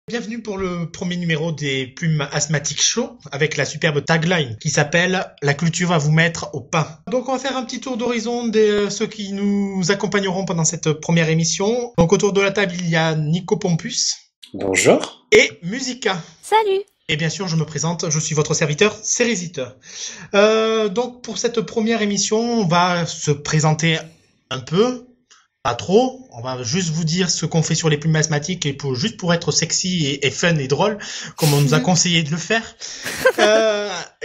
Bienvenue pour le premier numéro des Plumes Asthmatiques Show avec la superbe tagline qui s'appelle « La culture va vous mettre au pain ». Donc on va faire un petit tour d'horizon de ceux qui nous accompagneront pendant cette première émission. Donc autour de la table, il y a Nico Pompus. Bonjour. Et Musica. Salut. Et bien sûr, je me présente, je suis votre serviteur, Cérisiteur. Donc pour cette première émission, on va se présenter un peu. Pas trop, on va juste vous dire ce qu'on fait sur les plumes asthmatiques et juste pour être sexy et fun et drôle, comme on nous a conseillé de le faire.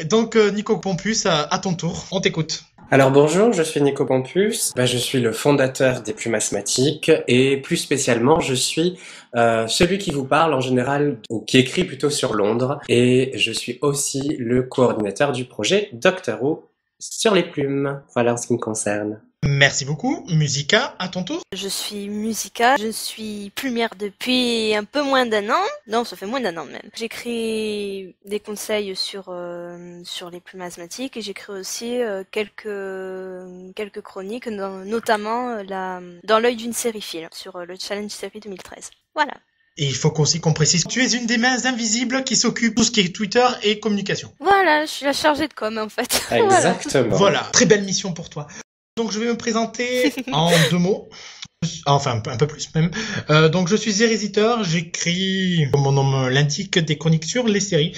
Donc Nico Pompus, à ton tour, on t'écoute. Alors bonjour, je suis Nico Pompus, je suis le fondateur des Plumes Asthmatiques et plus spécialement je suis celui qui vous parle en général, ou qui écrit plutôt sur Londres, et je suis aussi le coordinateur du projet Doctor Who sur les plumes, voilà en ce qui me concerne. Merci beaucoup. Musica, à ton tour. Je suis Musica, je suis plumière depuis un peu moins d'1 an. Non, ça fait moins d'1 an même. J'écris des conseils sur les plumes asthmatiques et j'écris aussi quelques chroniques, notamment dans l'œil d'une série film sur le Challenge Série 2013. Voilà. Et il faut aussi qu'on précise, tu es une des mains invisibles qui s'occupe de tout ce qui est Twitter et communication. Voilà, je suis la chargée de com en fait. Exactement. Voilà, très belle mission pour toi. Donc je vais me présenter en 2 mots, enfin un peu plus même. Donc je suis Cérisiteur, j'écris, comme mon nom l'indique, des chroniques sur les séries.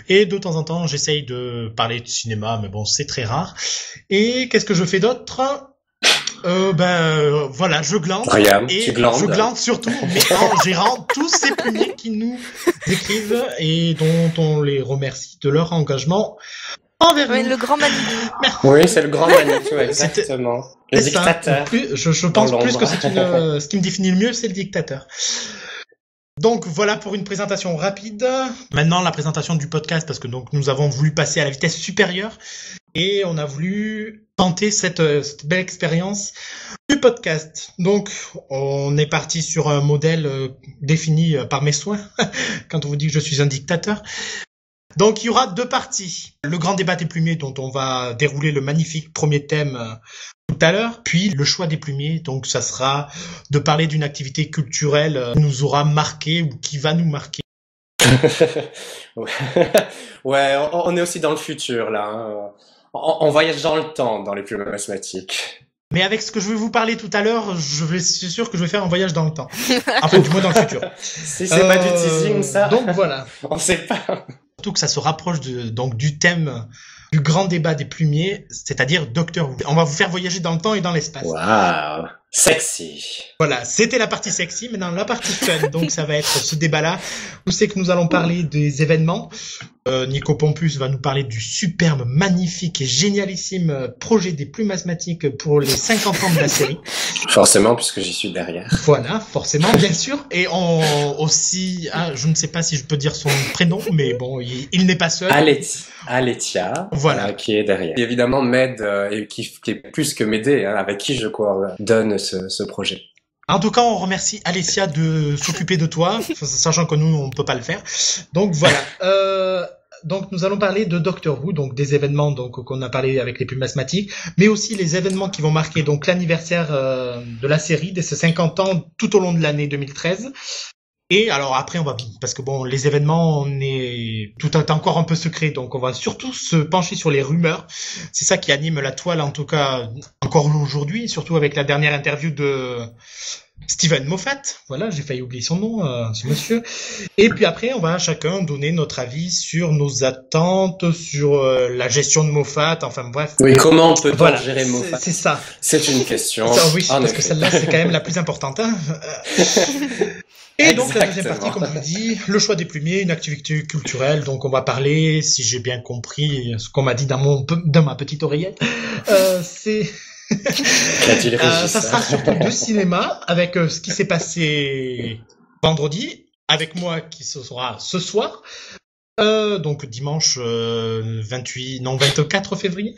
Et de temps en temps j'essaye de parler de cinéma, mais bon c'est très rare. Et qu'est-ce que je fais d'autre ? Voilà, je glande. Rien, et tu glandes. Je glande surtout, mais en gérant tous ces plumiers qui nous écrivent et dont on les remercie de leur engagement. Oui, le grand Manitou. Oui, c'est le grand Manitou, exactement. Le dictateur. Je pense plus que c'est ce qui me définit le mieux, c'est le dictateur. Donc voilà pour une présentation rapide. Maintenant la présentation du podcast, parce que donc nous avons voulu passer à la vitesse supérieure et on a voulu tenter cette belle expérience du podcast. Donc on est parti sur un modèle défini par mes soins quand on vous dit que je suis un dictateur. Donc il y aura 2 parties. Le grand débat des plumiers dont on va dérouler le magnifique premier thème tout à l'heure, puis le choix des plumiers, donc ça sera de parler d'une activité culturelle qui nous aura marqué ou qui va nous marquer. Ouais, on est aussi dans le futur là. Hein. On voyage dans le temps dans les plumes asthmatiques. Mais avec ce que je vais vous parler tout à l'heure, c'est sûr que je vais faire un voyage dans le temps. Enfin, du moins dans le futur. Si c'est pas du teasing, ça. Donc voilà. On sait pas. Surtout que ça se rapproche donc du thème du grand débat des plumiers, c'est-à-dire Doctor Who. On va vous faire voyager dans le temps et dans l'espace. Waouh, sexy. Voilà, c'était la partie sexy, maintenant la partie fun. Donc ça va être ce débat-là où c'est que nous allons parler des événements. Nico Pompus va nous parler du superbe, magnifique et génialissime projet des plumes asthmatiques pour les 50 ans de la série. Forcément, puisque j'y suis derrière. Voilà, forcément, bien sûr. Et aussi, je ne sais pas si je peux dire son prénom, mais bon, il n'est pas seul. Aletia, voilà. Qui est derrière. Et évidemment, m'aide et qui est plus que m'aider, hein, avec qui je coordonne ce projet. En tout cas, on remercie Alessia de s'occuper de toi, sachant que nous, on ne peut pas le faire. Donc voilà. Donc nous allons parler de Doctor Who, donc des événements donc qu'on a parlé avec les plumes asthmatiques, mais aussi les événements qui vont marquer donc l'anniversaire de la série, de ses 50 ans tout au long de l'année 2013. Et alors après on va, parce que bon les événements tout est encore un peu secret, donc on va surtout se pencher sur les rumeurs. C'est ça qui anime la toile en tout cas encore aujourd'hui, surtout avec la dernière interview de Steven Moffat. Voilà, j'ai failli oublier son nom, ce monsieur. Et puis après on va chacun donner notre avis sur nos attentes, sur la gestion de Moffat, enfin bref. Oui, comment peut-on gérer Moffat ? C'est ça. C'est une question. Ça, oui, parce que celle-là c'est quand même la plus importante. Hein. Et donc la deuxième partie, comme je vous dis, le choix des plumiers, une activité culturelle. Donc on va parler, si j'ai bien compris ce qu'on m'a dit dans ma petite oreillette, c'est ça sera surtout de cinéma avec ce qui s'est passé vendredi, avec moi qui se sera ce soir, donc dimanche 24 février,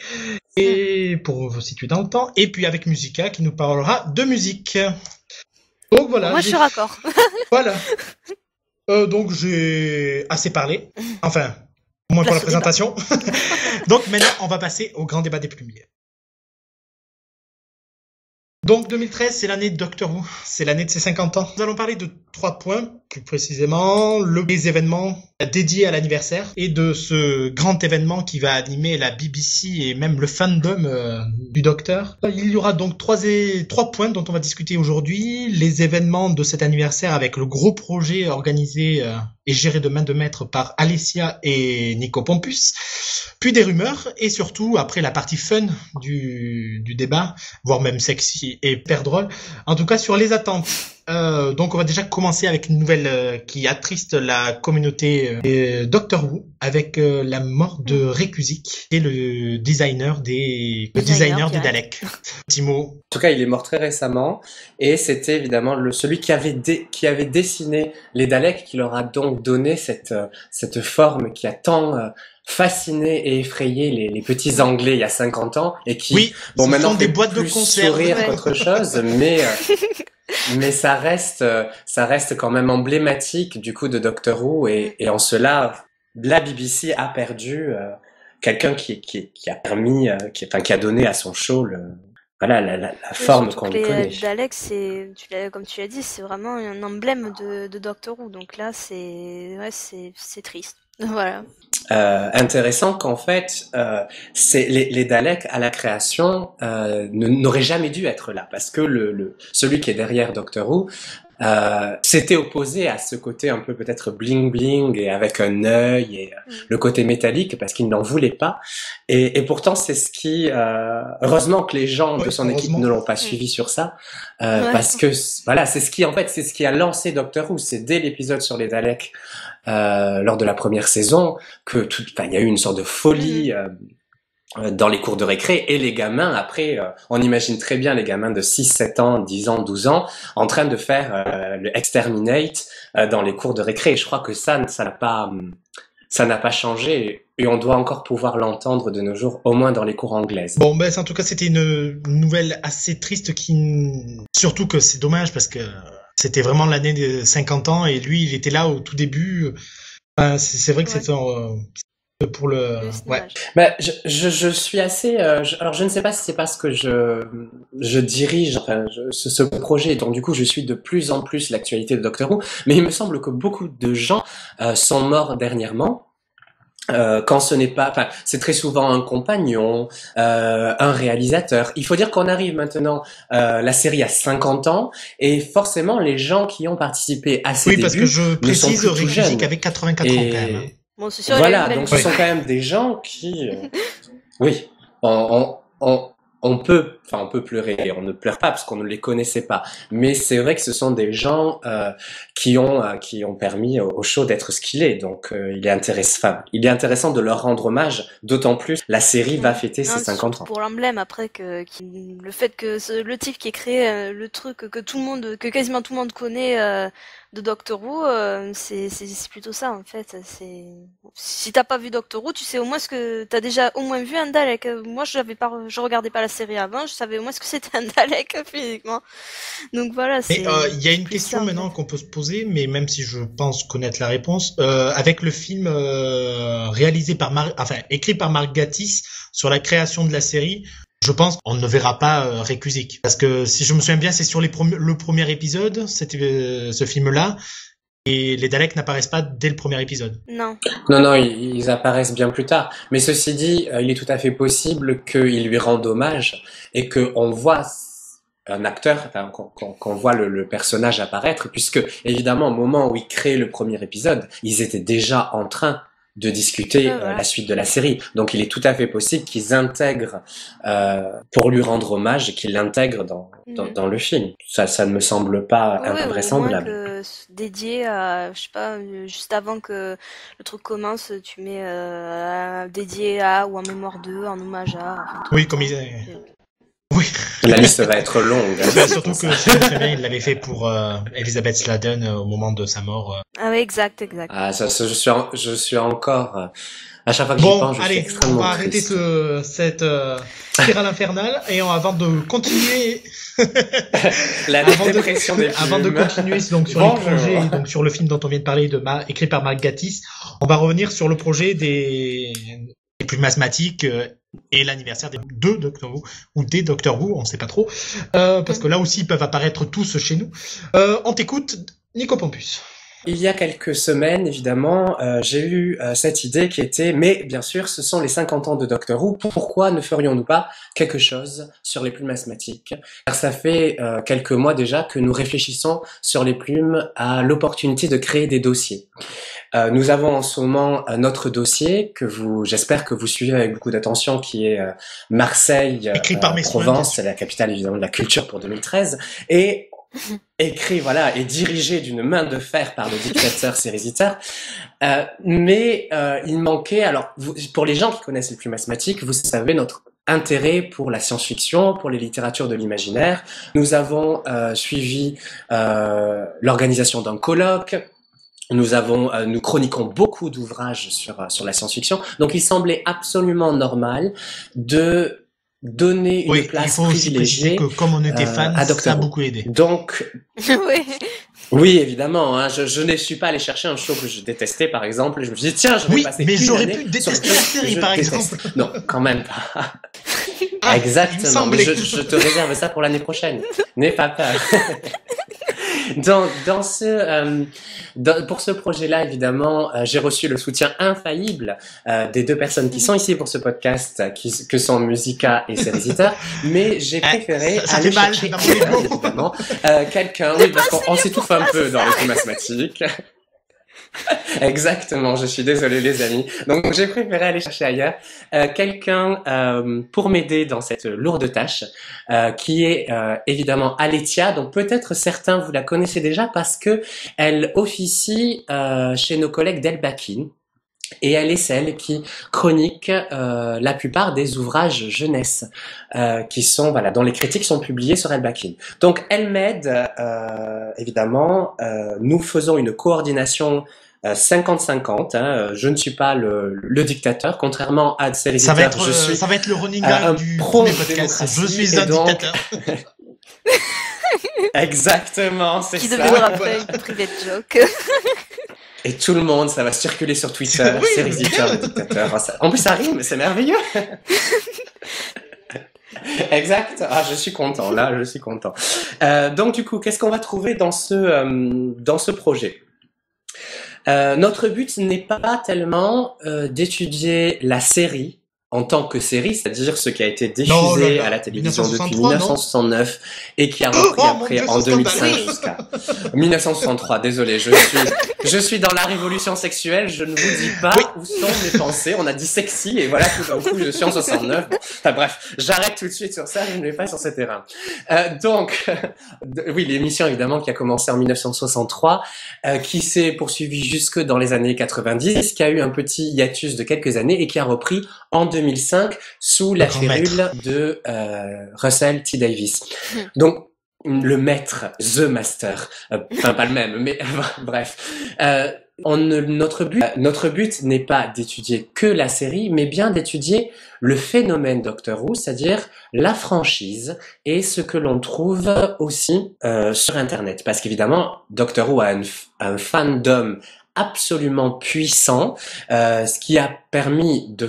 et pour vous situer dans le temps, et puis avec Musica qui nous parlera de musique. Donc voilà. Moi je suis raccord. Voilà. Donc j'ai assez parlé. Enfin, au moins pour la présentation. Donc maintenant, on va passer au grand débat des plumiers. Donc 2013, c'est l'année de Doctor Who, c'est l'année de ses 50 ans. Nous allons parler de 3 points plus précisément les événements dédiés à l'anniversaire et de ce grand événement qui va animer la BBC et même le fandom du Docteur. Il y aura donc trois points dont on va discuter aujourd'hui. Les événements de cet anniversaire avec le gros projet organisé et géré de main de maître par Alessia et Nico Pompus, puis des rumeurs et surtout après la partie fun du débat, voire même sexy et hyper drôle, en tout cas sur les attentes. Donc on va déjà commencer avec une nouvelle qui attriste la communauté Doctor Who avec la mort de Ray Kuzik, qui est le designer des Daleks. Timo. En tout cas, il est mort très récemment et c'était évidemment celui qui avait dessiné les Daleks qui leur a donc donné cette forme qui a tant fasciné et effrayé les petits Anglais il y a 50 ans et qui maintenant sont des boîtes de conserve sourire qu'autre chose, mais ça reste quand même emblématique du coup de Doctor Who et en cela la BBC a perdu quelqu'un qui a permis qui a donné à son show la forme qu'on lui connaît. Dalek, comme tu l'as dit, c'est vraiment un emblème de Doctor Who. Donc là, c'est triste. Voilà. Intéressant qu'en fait, c'est les Daleks à la création n'auraient jamais dû être là parce que celui qui est derrière Doctor Who s'était opposé à ce côté un peu peut-être bling bling et avec un œil et le côté métallique parce qu'il n'en voulait pas et pourtant c'est ce qui heureusement que les gens de son équipe ne l'ont pas suivi sur ça parce que voilà c'est ce qui a lancé Doctor Who. C'est dès l'épisode sur les Daleks lors de la première saison que il y a eu une sorte de folie dans les cours de récré et les gamins après on imagine très bien les gamins de 6, 7 ans, 10 ans, 12 ans en train de faire le Exterminate dans les cours de récré et je crois que ça n'a pas changé et on doit encore pouvoir l'entendre de nos jours au moins dans les cours anglaises. Bon en tout cas c'était une nouvelle assez triste surtout que c'est dommage parce que c'était vraiment l'année de 50 ans et lui il était là au tout début. C'est vrai que c'est pour le je suis assez alors je ne sais pas si c'est parce que je dirige ce projet donc du coup je suis de plus en plus l'actualité de Doctor Who mais il me semble que beaucoup de gens sont morts dernièrement quand ce n'est pas c'est très souvent un compagnon un réalisateur. Il faut dire qu'on arrive maintenant la série a 50 ans et forcément les gens qui ont participé à ses débuts parce que je précise Ray Kuzik avait 84 ans quand même. Bon, c'est sûr, voilà, donc ce sont quand même des gens qui... oui, on peut pleurer, on ne pleure pas parce qu'on ne les connaissait pas, mais c'est vrai que ce sont des gens qui ont permis au show d'être ce qu'il est, donc il est intéressant de leur rendre hommage, d'autant plus la série va fêter ses 50 ans. Pour l'emblème, après le fait que le type qui a créé le truc que quasiment tout le monde connaît de Doctor Who, c'est plutôt ça en fait. Si t'as pas vu Doctor Who, tu sais au moins t'as déjà au moins vu un Dalek. Moi, je regardais pas la série avant, je savais au moins ce que c'était un Dalek physiquement. Donc voilà. Mais il y a une question maintenant qu'on peut se poser, mais même si je pense connaître la réponse, avec le film écrit par Mark Gatiss sur la création de la série. Je pense qu'on ne verra pas Ray Kuzik. Parce que si je me souviens bien, c'est sur le premier épisode, c'était ce film-là, et les Daleks n'apparaissent pas dès le premier épisode. Non, ils apparaissent bien plus tard. Mais ceci dit, il est tout à fait possible qu'il lui rende hommage et qu'on voit un acteur, qu'on voit le personnage apparaître, puisque évidemment, au moment où il crée le premier épisode, ils étaient déjà en train de discuter la suite de la série. Donc il est tout à fait possible qu'ils intègrent pour lui rendre hommage et qu'ils l'intègrent dans le film. Ça ne me semble pas invraisemblable. Dédié à, je sais pas, juste avant que le truc commence, tu mets dédié à ou en mémoire d'eux, en hommage à. Oui, comme oui. La liste va être longue. Surtout que c'est très bien, il l'avait fait pour Elizabeth Sladen au moment de sa mort. Ah oui, exact. Ah, je suis encore... à chaque fois que j'y pense, je suis extrêmement on va arrêter cette spirale infernale et avant de continuer... Avant de continuer donc, sur les projets, donc sur le film dont on vient de parler, écrit par Mark Gatiss, on va revenir sur le projet des plus masmatiques et l'anniversaire des deux Doctor Who, ou des Doctor Who, on sait pas trop, parce que là aussi ils peuvent apparaître tous chez nous. On t'écoute, Nico Pompus. Il y a quelques semaines, évidemment, j'ai eu cette idée qui était, mais bien sûr, ce sont les 50 ans de Doctor Who, pourquoi ne ferions-nous pas quelque chose sur les plumes asthmatiques? Car ça fait quelques mois déjà que nous réfléchissons sur les plumes à l'opportunité de créer des dossiers. Nous avons en ce moment notre dossier j'espère que vous suivez avec beaucoup d'attention, qui est Marseille, Provence, c'est la capitale évidemment de la culture pour 2013, et écrit, voilà, et dirigé d'une main de fer par le dictateur Sérésiteur. Mais il manquait, alors pour les gens qui connaissent les plumes asthmatiques, vous savez notre intérêt pour la science-fiction, pour les littératures de l'imaginaire. Nous avons suivi l'organisation d'un colloque. Nous chroniquons beaucoup d'ouvrages sur la science-fiction. Donc il semblait absolument normal de donner une place privilégiée que comme on était fans, à Doctor ça a Who. beaucoup aidé. Donc, Oui. oui, évidemment, hein, je ne suis pas allé chercher un show que je détestais, par exemple, et je me suis dit, tiens, je vais passer mais une j'aurais année pu sur détester le la truc que série, je par déteste. exemple. Non, quand même pas. Ah, il me Exactement, semblait. je te réserve ça pour l'année prochaine. N'aie pas peur. Pour ce projet-là, évidemment, j'ai reçu le soutien infaillible des deux personnes qui sont ici pour ce podcast, que sont Musica et Sérésiteur, mais j'ai préféré ça aller fait mal chercher dans mon ego. évidemment quelqu'un, oui, parce qu'on s'étouffe un peu dans les plumes asthmatiques. Exactement, je suis désolé les amis. Donc j'ai préféré aller chercher ailleurs quelqu'un pour m'aider dans cette lourde tâche, qui est évidemment Aletia. Donc peut-être certains vous la connaissez déjà parce que elle officie chez nos collègues d'Elbakin. Et elle est celle qui chronique la plupart des ouvrages jeunesse qui sont, voilà, dont les critiques sont publiées sur Elbakin. Donc elle m'aide évidemment. Nous faisons une coordination 50-50. Hein, je ne suis pas le dictateur, contrairement à Sérésiteur. Ça va être le running gag du premier podcast. Je suis un dictateur. Exactement, c'est Qui ça. deviendra fait une private joke. Et tout le monde, ça va circuler sur Twitter, Oui, Sérésiteur, le dictateur. En plus, ça rime, c'est merveilleux. Exact. Ah, je suis content. Là, je suis content. Donc, du coup, qu'est-ce qu'on va trouver dans ce projet? Notre but n'est pas tellement d'étudier la série en tant que série, c'est-à-dire ce qui a été diffusé à la télévision depuis 1969 et qui a repris après en 2005 jusqu'à 1963. Désolé, je suis dans la révolution sexuelle, je ne vous dis pas où sont mes pensées. On a dit sexy et voilà, tout d'un coup, je suis en 69. Enfin bref, j'arrête tout de suite sur ça, je ne vais pas sur ce terrain. Donc, oui, l'émission évidemment qui a commencé en 1963, qui s'est poursuivie jusque dans les années 90, qui a eu un petit hiatus de quelques années et qui a repris en 2005 sous la férule de Russell T. Davies. Donc, le maître, the master, enfin pas le même, mais bref. Notre but n'est pas d'étudier que la série, mais bien d'étudier le phénomène Doctor Who, c'est-à-dire la franchise et ce que l'on trouve aussi sur Internet. Parce qu'évidemment, Doctor Who a un fandom absolument puissant, ce qui a permis de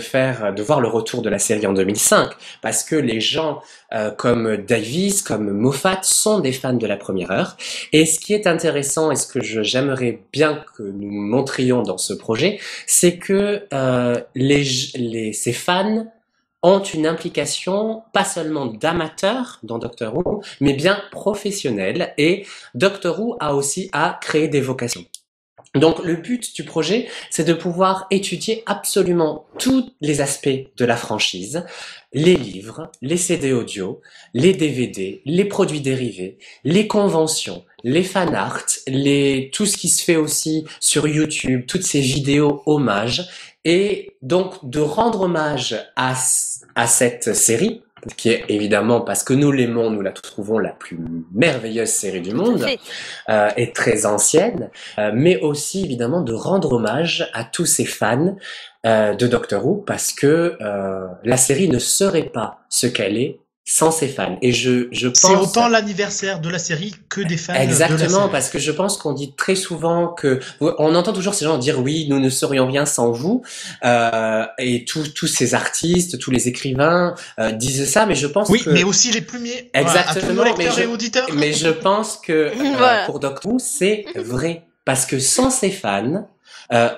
voir le retour de la série en 2005, parce que les gens comme Davies, comme Moffat sont des fans de la première heure. Et ce qui est intéressant et ce que j'aimerais bien que nous montrions dans ce projet, c'est que ces fans ont une implication pas seulement d'amateurs dans Doctor Who, mais bien professionnelle, et Doctor Who a aussi à créer des vocations. Donc le but du projet, c'est de pouvoir étudier absolument tous les aspects de la franchise, les livres, les CD audio, les DVD, les produits dérivés, les conventions, les fanarts, tout ce qui se fait aussi sur YouTube, toutes ces vidéos hommages, et donc de rendre hommage à cette série, qui est évidemment, parce que nous l'aimons, nous la trouvons la plus merveilleuse série du monde, et très ancienne, mais aussi évidemment de rendre hommage à tous ces fans de Doctor Who, parce que la série ne serait pas ce qu'elle est sans ses fans. Et je pense... C'est autant l'anniversaire de la série que des fans de la série. Exactement, parce que je pense qu'on dit très souvent que... On entend toujours ces gens dire « Oui, nous ne serions rien sans vous ». Et tous ces artistes, tous les écrivains disent ça, mais je pense que... Oui, mais aussi les plumiers. Exactement, à tous nos lecteurs et auditeurs. mais je pense que Voilà. pour Doctor Who, c'est vrai. parce que sans ces fans,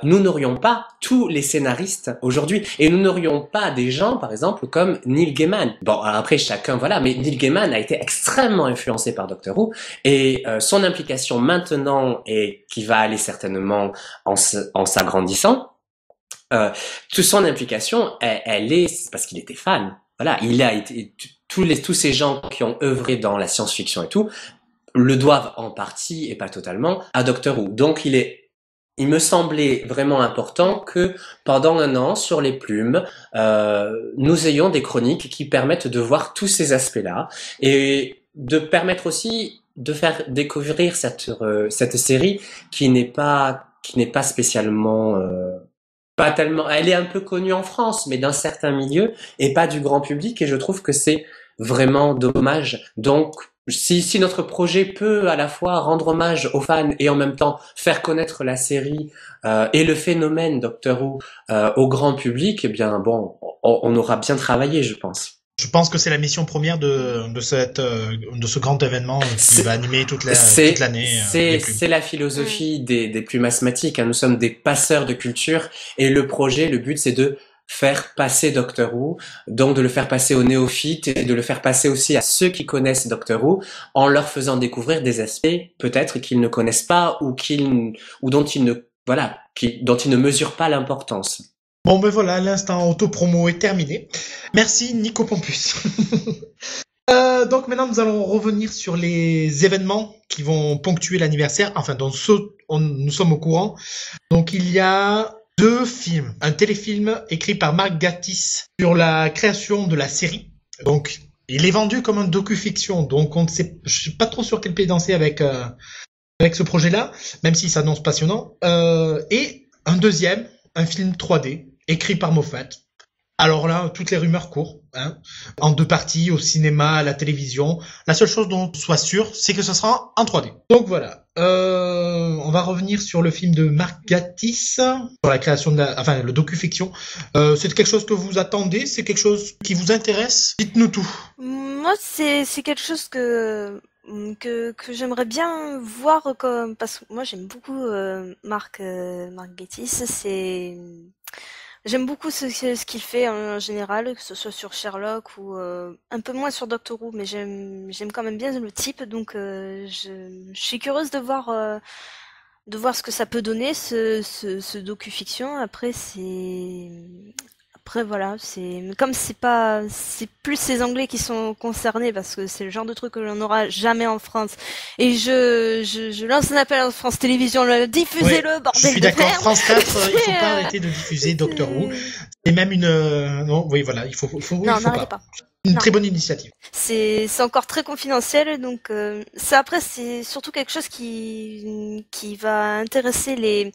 nous n'aurions pas tous les scénaristes aujourd'hui, et nous n'aurions pas des gens, par exemple, comme Neil Gaiman. Bon, après chacun, voilà, mais Neil Gaiman a été extrêmement influencé par Doctor Who, et son implication maintenant, et qui va aller certainement en s'agrandissant, toute son implication, elle est c'est parce qu'il était fan. Voilà, il a été tous ces gens qui ont œuvré dans la science-fiction et tout le doivent en partie et pas totalement à Doctor Who. Donc il me semblait vraiment important que pendant un an, sur les plumes, nous ayons des chroniques qui permettent de voir tous ces aspects-là et de permettre aussi de faire découvrir cette série qui n'est pas spécialement pas tellement. Elle est un peu connue en France, mais d'un certain milieu et pas du grand public. Et je trouve que c'est vraiment dommage. Donc si notre projet peut à la fois rendre hommage aux fans et en même temps faire connaître la série et le phénomène Doctor Who au grand public, eh bien bon, on aura bien travaillé, je pense. Je pense que c'est la mission première de ce grand événement qui va animer toute l'année. C'est la philosophie des plumes asthmatiques. Hein. Nous sommes des passeurs de culture et le but, c'est de faire passer Doctor Who, donc de le faire passer aux néophytes et de le faire passer aussi à ceux qui connaissent Doctor Who en leur faisant découvrir des aspects peut-être qu'ils ne connaissent pas ou dont ils ne mesurent pas l'importance. Bon ben voilà, l'instant auto-promo est terminé. Merci Nico Pompus. Donc maintenant nous allons revenir sur les événements qui vont ponctuer l'anniversaire, enfin dont nous sommes au courant. Donc il y a 2 films, un téléfilm écrit par Mark Gatiss sur la création de la série. Donc, il est vendu comme un docu-fiction, donc je suis pas trop sur quel pied danser avec ce projet-là, même s'il s'annonce passionnant. Et un deuxième, un film 3D écrit par Moffat. Alors là, toutes les rumeurs courent, hein, en 2 parties, au cinéma, à la télévision. La seule chose dont on soit sûr, c'est que ce sera en 3D. Donc voilà. On va revenir sur le film de Mark Gatiss, sur la création le docu-fiction. C'est quelque chose que vous attendez? C'est quelque chose qui vous intéresse? Dites-nous tout. Moi, c'est quelque chose que j'aimerais bien voir, parce que moi j'aime beaucoup Mark Gatiss. J'aime beaucoup ce qu'il fait en général, que ce soit sur Sherlock ou un peu moins sur Doctor Who, mais j'aime quand même bien le type, donc je suis curieuse de voir ce que ça peut donner ce docu-fiction. Après voilà, c'est plus ces Anglais qui sont concernés parce que c'est le genre de truc que l'on n'aura jamais en France. Et je lance un appel à France Télévisions, diffusez-le, bordel de merde. Je suis d'accord, France 4, il faut pas arrêter de diffuser Doctor Who. C'est même non, oui voilà, il faut n'arrêtez pas. Très bonne initiative. C'est encore très confidentiel, donc ça après c'est surtout quelque chose qui va intéresser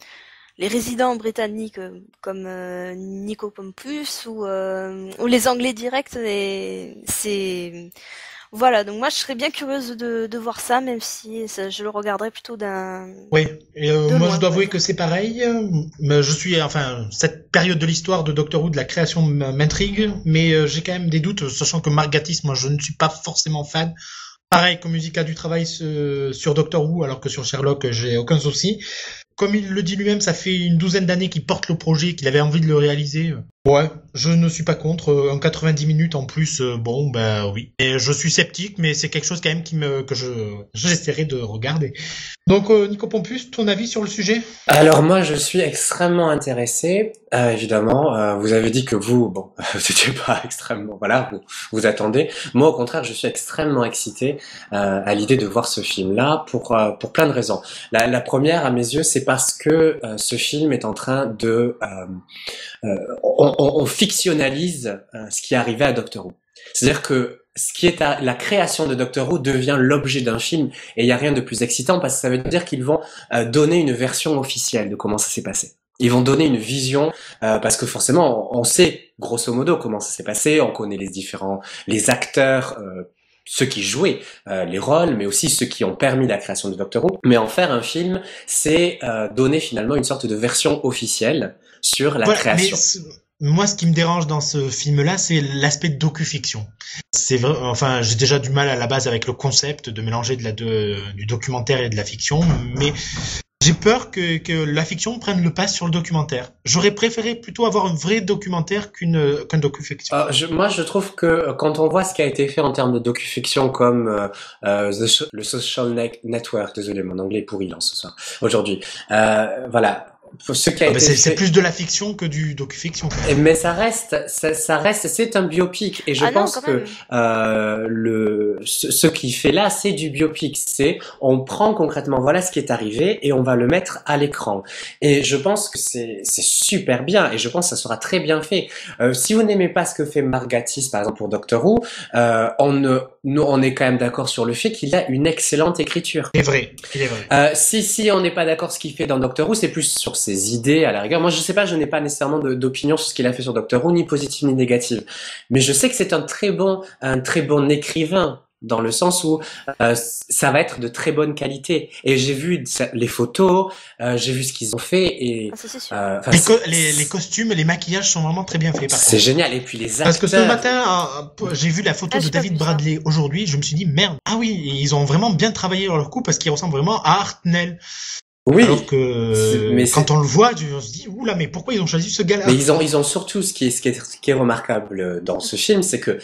les résidents britanniques comme Nico Pompus ou les Anglais directs. Voilà, donc moi je serais bien curieuse de voir ça, même si je le regarderais plutôt d'un... Oui, et moi je dois avouer que c'est pareil, mais cette période de l'histoire de Doctor Who, de la création m'intrigue, mais j'ai quand même des doutes, sachant que Mark Gatiss, moi je ne suis pas forcément fan. Pareil, comme musique a du travail sur Doctor Who, alors que sur Sherlock j'ai aucun souci. Comme il le dit lui-même, ça fait une 12aine d'années qu'il porte le projet, qu'il avait envie de le réaliser. Ouais, je ne suis pas contre. En 90 minutes en plus, bon, ben oui. Et je suis sceptique, mais c'est quelque chose quand même que j'essaierai de regarder. Donc, Nico Pompus, ton avis sur le sujet? Alors moi, je suis extrêmement intéressé. Évidemment, vous avez dit que vous n'étiez pas extrêmement... Voilà, vous attendez. Moi, au contraire, je suis extrêmement excité à l'idée de voir ce film-là pour plein de raisons. La première, à mes yeux, c'est parce que ce film est en train de... on fictionnalise ce qui est arrivé à Doctor Who. C'est-à-dire que ce qui est la création de Doctor Who devient l'objet d'un film, et il n'y a rien de plus excitant parce que ça veut dire qu'ils vont donner une version officielle de comment ça s'est passé. Ils vont donner une vision parce que forcément on sait grosso modo comment ça s'est passé, on connaît les acteurs, ceux qui jouaient les rôles, mais aussi ceux qui ont permis la création de Doctor Who. Mais en faire un film, c'est donner finalement une sorte de version officielle sur la création. Moi, ce qui me dérange dans ce film-là, c'est l'aspect docu-fiction. C'est vrai, j'ai déjà du mal à la base avec le concept de mélanger du documentaire et de la fiction, mais J'ai peur que la fiction prenne le pas sur le documentaire. J'aurais préféré plutôt avoir un vrai documentaire qu'un docu-fiction. Moi, je trouve que quand on voit ce qui a été fait en termes de docu-fiction comme le Social Network, désolé, mon anglais est pourri là ce soir, aujourd'hui. Voilà. Ce qui a été c'est fait... plus de la fiction que du docu-fiction. Mais ça reste, c'est un biopic et je pense que ce qui fait là, c'est du biopic. C'est on prend concrètement, voilà ce qui est arrivé et on va le mettre à l'écran. Et je pense que c'est super bien et je pense que ça sera très bien fait. Si vous n'aimez pas ce que fait Mark Gatiss, par exemple pour Doctor Who, on est quand même d'accord sur le fait qu'il a une excellente écriture. Il est vrai. Si on n'est pas d'accord ce qu'il fait dans Doctor Who, c'est plus sur ses idées à la rigueur. Moi, je sais pas, je n'ai pas nécessairement d'opinion sur ce qu'il a fait sur Doctor Who, ni positive ni négative. Mais je sais que c'est un très bon écrivain, dans le sens où ça va être de très bonne qualité. Et j'ai vu les photos, j'ai vu ce qu'ils ont fait et les costumes et les maquillages sont vraiment très bien faits. C'est génial. Et puis les acteurs. Parce que ce matin, j'ai vu la photo de David Bradley aujourd'hui, je me suis dit merde. Ah oui, ils ont vraiment bien travaillé leur coup parce qu'ils ressemblent vraiment à Hartnell. Oui. Alors que quand on le voit, on se dit oula, mais pourquoi ils ont choisi ce gars-là? Mais ils ont surtout ce qui est remarquable dans ce film, c'est que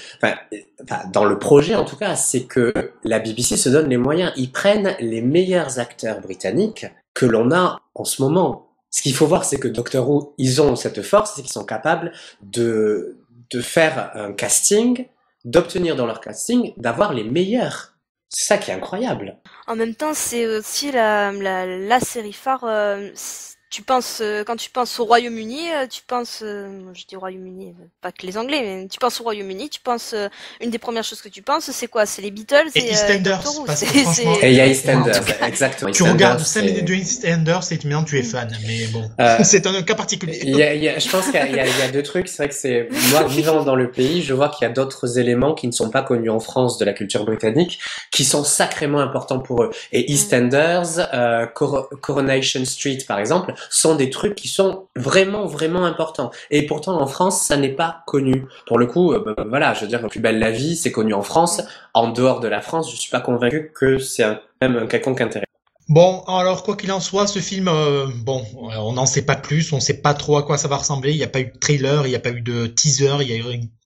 dans le projet en tout cas, c'est que la BBC se donne les moyens, ils prennent les meilleurs acteurs britanniques que l'on a en ce moment. Ce qu'il faut voir, c'est que Doctor Who, ils ont cette force, c'est qu'ils sont capables de faire un casting, d'obtenir dans leur casting d'avoir les meilleurs. C'est ça qui est incroyable. En même temps, c'est aussi la série phare. Tu penses quand tu penses au Royaume-Uni, tu penses, je dis Royaume-Uni, pas que les Anglais, mais tu penses au Royaume-Uni, tu penses une des premières choses que tu penses, c'est quoi? C'est les Beatles et EastEnders. Et il y a EastEnders, exactement. Tu regardes 5 minutes de EastEnders et maintenant tu es fan, mais bon, c'est un cas particulier. Je pense qu'il y a deux trucs. C'est vrai que c'est moi vivant dans le pays, je vois qu'il y a d'autres éléments qui ne sont pas connus en France de la culture britannique, qui sont sacrément importants pour eux. Et EastEnders, Coronation Street par exemple, sont des trucs qui sont vraiment, vraiment importants. Et pourtant, en France, ça n'est pas connu. Pour le coup, voilà, je veux dire, Plus belle la vie, c'est connu en France. En dehors de la France, je suis pas convaincu que c'est même un quelconque intérêt. Bon, alors quoi qu'il en soit, ce film, on n'en sait pas plus, on sait pas trop à quoi ça va ressembler. Il n'y a pas eu de trailer, il n'y a pas eu de teaser, il y a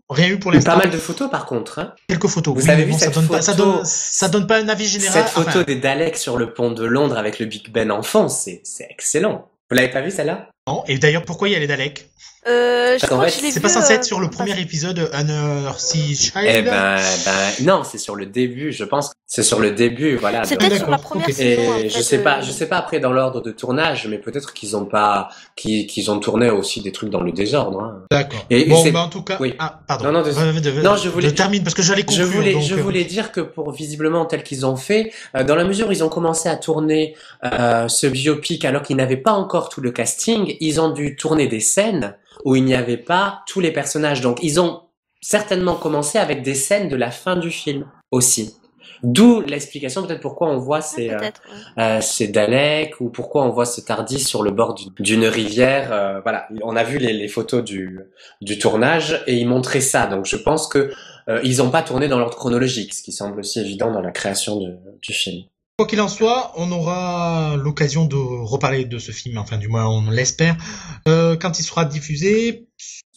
rien eu pour l'instant. Pas mal de photos par contre. Hein. Quelques photos. Vous avez vu cette photo, ça donne pas un avis général. Cette photo des Daleks sur le pont de Londres avec le Big Ben en fond, c'est excellent. Vous l'avez pas vu celle-là? Non. Et d'ailleurs, pourquoi il y a les Daleks? Je crois que je l'ai vu. C'est pas censé être sur le premier épisode Sea Child? Eh ben, non, c'est sur le début, je pense. C'est sur le début, voilà. C'est peut-être sur la première saison. Et je sais pas après dans l'ordre de tournage, mais peut-être qu'ils ont ont tourné aussi des trucs dans le désordre. Hein. D'accord. Bon, en tout cas, oui. Pardon. Non, je termine parce que j'allais conclure. Je voulais dire que pour visiblement tel qu'ils ont fait, dans la mesure où ils ont commencé à tourner ce biopic alors qu'ils n'avaient pas encore tout le casting, ils ont dû tourner des scènes où il n'y avait pas tous les personnages. Donc ils ont certainement commencé avec des scènes de la fin du film aussi. D'où l'explication peut-être pourquoi on voit ces Daleks ou pourquoi on voit ce TARDIS sur le bord d'une rivière. Voilà, on a vu les photos du tournage et ils montraient ça. Donc je pense que ils n'ont pas tourné dans l'ordre chronologique, ce qui semble aussi évident dans la création du film. Quoi qu'il en soit, on aura l'occasion de reparler de ce film, enfin du moins on l'espère, quand il sera diffusé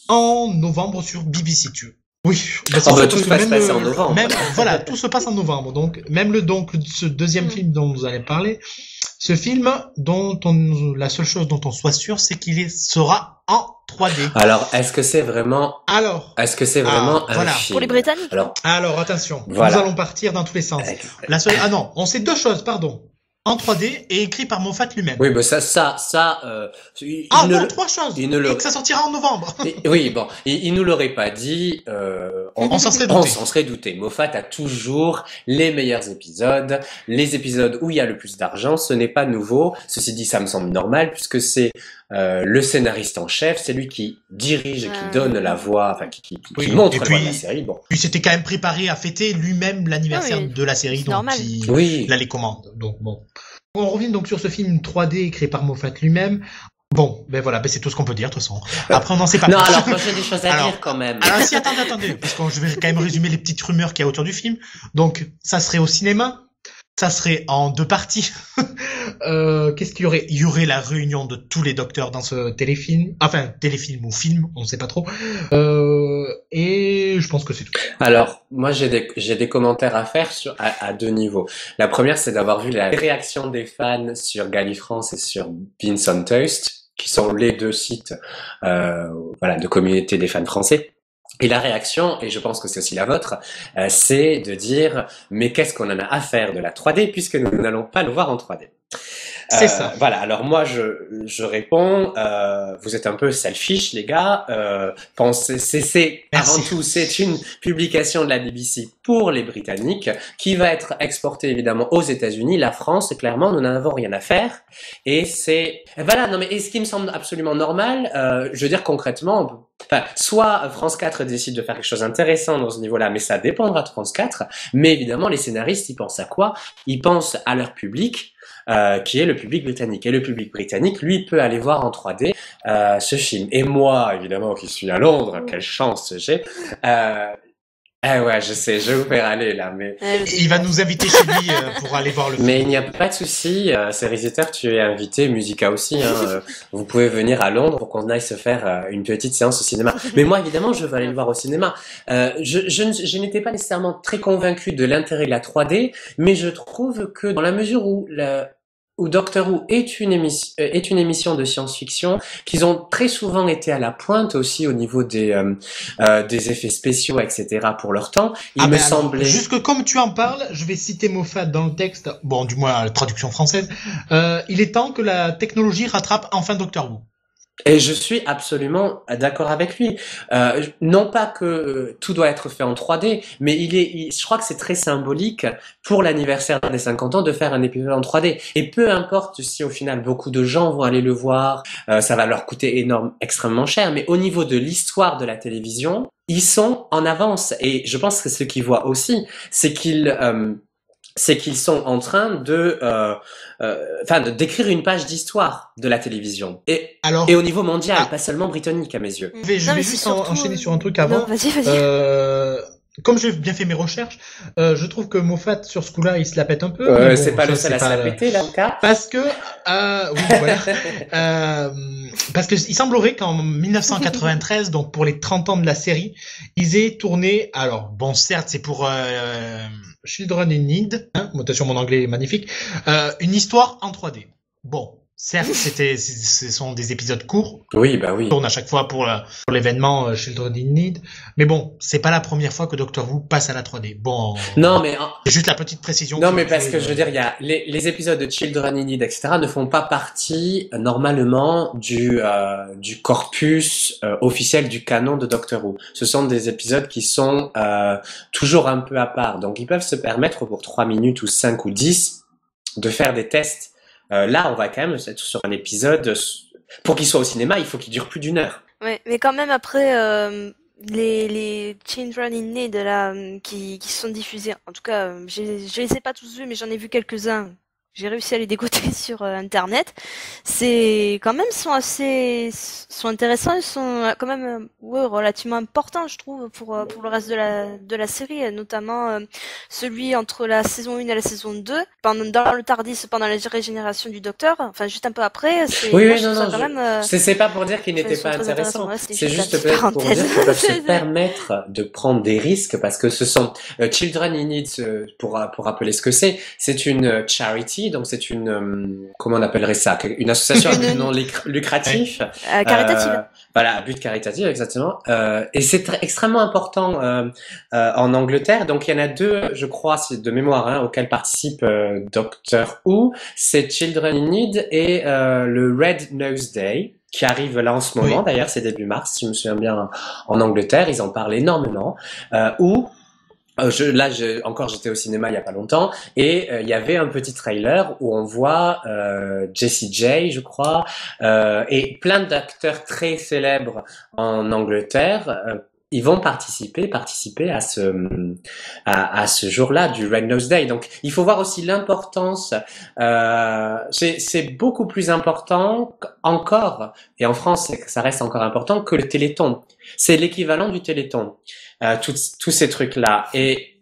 en novembre sur BBC Two. Oui, tout va se passer en novembre. Voilà, tout se passe en novembre. Donc même ce deuxième film dont vous allez parler, ce film dont la seule chose dont on soit sûr, c'est qu'il sera en 3D. Alors, est-ce que c'est vraiment un film? Pour les Britanniques. Alors attention, voilà. Nous allons partir dans tous les sens. On sait deux choses, pardon. En 3D et écrit par Moffat lui-même. Oui, mais ça. Trois choses. Et que ça sortira en novembre. Oui, bon, il nous l'aurait pas dit. On s'en serait douté. On s'en serait douté. Moffat a toujours les meilleurs épisodes, les épisodes où il y a le plus d'argent. Ce n'est pas nouveau. Ceci dit, ça me semble normal puisque c'est le scénariste en chef, c'est lui qui dirige et qui donne la voix, enfin qui montre la voix de la série. Bon. Puis s'était quand même préparé à fêter lui-même l'anniversaire de la série, donc il a les commandes. Donc bon. On revient donc sur ce film 3D créé par Moffat lui-même. Bon, c'est tout ce qu'on peut dire de toute façon. Après, on n'en sait pas plus. Non, alors moi j'ai des choses à dire quand même. Alors si, attendez, parce que je vais quand même résumer les petites rumeurs qu'il y a autour du film. Donc, ça serait au cinéma. ça serait en 2 parties. Qu'est-ce qu'il y aurait? Il y aurait la réunion de tous les docteurs dans ce téléfilm. Enfin, téléfilm ou film, on ne sait pas trop. Et je pense que c'est tout. Alors, moi, j'ai des commentaires à faire à 2 niveaux. La première, c'est d'avoir vu la réaction des fans sur Gallifrance et sur Beans on Toast, qui sont les 2 sites, voilà, de communauté des fans français. Et la réaction, et je pense que c'est aussi la vôtre, c'est de dire « Mais qu'est-ce qu'on en a à faire de la 3D puisque nous n'allons pas le voir en 3D ?» C'est ça. Voilà, alors moi je réponds, vous êtes un peu selfish les gars, c'est avant tout c'est une publication de la BBC pour les Britanniques qui va être exportée évidemment aux États-Unis. La France, clairement, nous n'en avons rien à faire. Et c'est voilà, non mais et ce qui me semble absolument normal, je veux dire concrètement, enfin, soit France 4 décide de faire quelque chose d'intéressant dans ce niveau-là, mais ça dépendra de France 4. Mais évidemment, les scénaristes, ils pensent à quoi? Ils pensent à leur public. Qui est le public britannique. Et le public britannique, lui, peut aller voir en 3D ce film. Et moi, évidemment, qui suis à Londres, quelle chance j'ai. Ouais, je sais, je vais vous faire aller là, mais... Il va nous inviter chez lui pour aller voir le film. Mais il n'y a pas de souci, Cérisiteur, tu es invité, Musica aussi, hein, vous pouvez venir à Londres pour qu'on aille se faire une petite séance au cinéma. Mais moi, évidemment, je veux aller le voir au cinéma. Je n'étais pas nécessairement très convaincu de l'intérêt de la 3D, mais je trouve que dans la mesure où Doctor Who est une émission de science-fiction, qu'ils ont très souvent été à la pointe aussi au niveau des effets spéciaux, etc. pour leur temps. Il me semblait... Juste comme tu en parles, je vais citer Moffat dans le texte, bon, du moins la traduction française, il est temps que la technologie rattrape enfin Doctor Who. Et je suis absolument d'accord avec lui. Non pas que tout doit être fait en 3D, mais je crois que c'est très symbolique pour l'anniversaire des 50 ans de faire un épisode en 3D. Et peu importe si au final beaucoup de gens vont aller le voir, ça va leur coûter extrêmement cher, mais au niveau de l'histoire de la télévision, ils sont en avance. Et je pense que ce qu'ils voient aussi, c'est qu'ils sont en train de d'écrire une page d'histoire de la télévision. Et au niveau mondial, pas seulement britannique à mes yeux. Je vais juste enchaîner sur un truc avant. Non, vas-y. Comme j'ai bien fait mes recherches, je trouve que Moffat sur ce coup-là, il se la pète un peu. C'est pas le seul à se la péter là, en cas. Parce que oui, voilà. Parce que il semblerait qu'en 1993, donc pour les 30 ans de la série, ils aient tourné. Alors bon, certes, c'est pour Children in Need. Attention, mon anglais est magnifique. Une histoire en 3D. Bon. Certes, ce sont des épisodes courts. Oui, bah oui. On tourne à chaque fois pour l'événement Children in Need. Mais bon, c'est pas la première fois que Doctor Who passe à la 3D. Bon. Non, mais c'est juste la petite précision. Non, mais parce que je veux dire, il y a les épisodes de Children in Need, etc., ne font pas partie normalement du corpus officiel du canon de Doctor Who. Ce sont des épisodes qui sont toujours un peu à part. Donc, ils peuvent se permettre pour 3 minutes ou 5 ou 10 de faire des tests. Là, on va quand même être sur un épisode, pour qu'il soit au cinéma, il faut qu'il dure plus d'1 heure. Ouais, mais quand même après, les Children in Need là, qui sont diffusés, en tout cas, je les ai pas tous vus, mais j'en ai vu quelques-uns. J'ai réussi à les dégoter sur internet. C'est quand même sont intéressants, ils sont quand même relativement importants, je trouve, pour le reste de la série, notamment celui entre la saison 1 et la saison 2, dans le TARDIS pendant la régénération du Docteur, enfin juste un peu après. C'est pas pour dire qu'ils n'étaient pas intéressants. Ouais, c'est juste peut-être pour dire qu'ils peuvent se permettre de prendre des risques parce que ce sont Children in Need, pour rappeler ce que c'est une charity. Donc c'est une comment on appellerait ça, une association à but non lucratif, caritative. Voilà, à but caritatif exactement. Et c'est extrêmement important en Angleterre. Donc il y en a 2, je crois, c'est de mémoire, auxquels participe Doctor Who. C'est Children in Need et le Red Nose Day, qui arrive là en ce moment. Oui. D'ailleurs, c'est début mars, si je me souviens bien, en Angleterre. Ils en parlent énormément. J'étais au cinéma il y a pas longtemps et il y avait un petit trailer où on voit Jessie J, je crois, et plein d'acteurs très célèbres en Angleterre. Ils vont participer à ce jour-là du Red Nose Day. Donc, il faut voir aussi l'importance. C'est beaucoup plus important encore, et en France, ça reste encore important que le Téléthon. C'est l'équivalent du Téléthon. Tous ces trucs-là. Et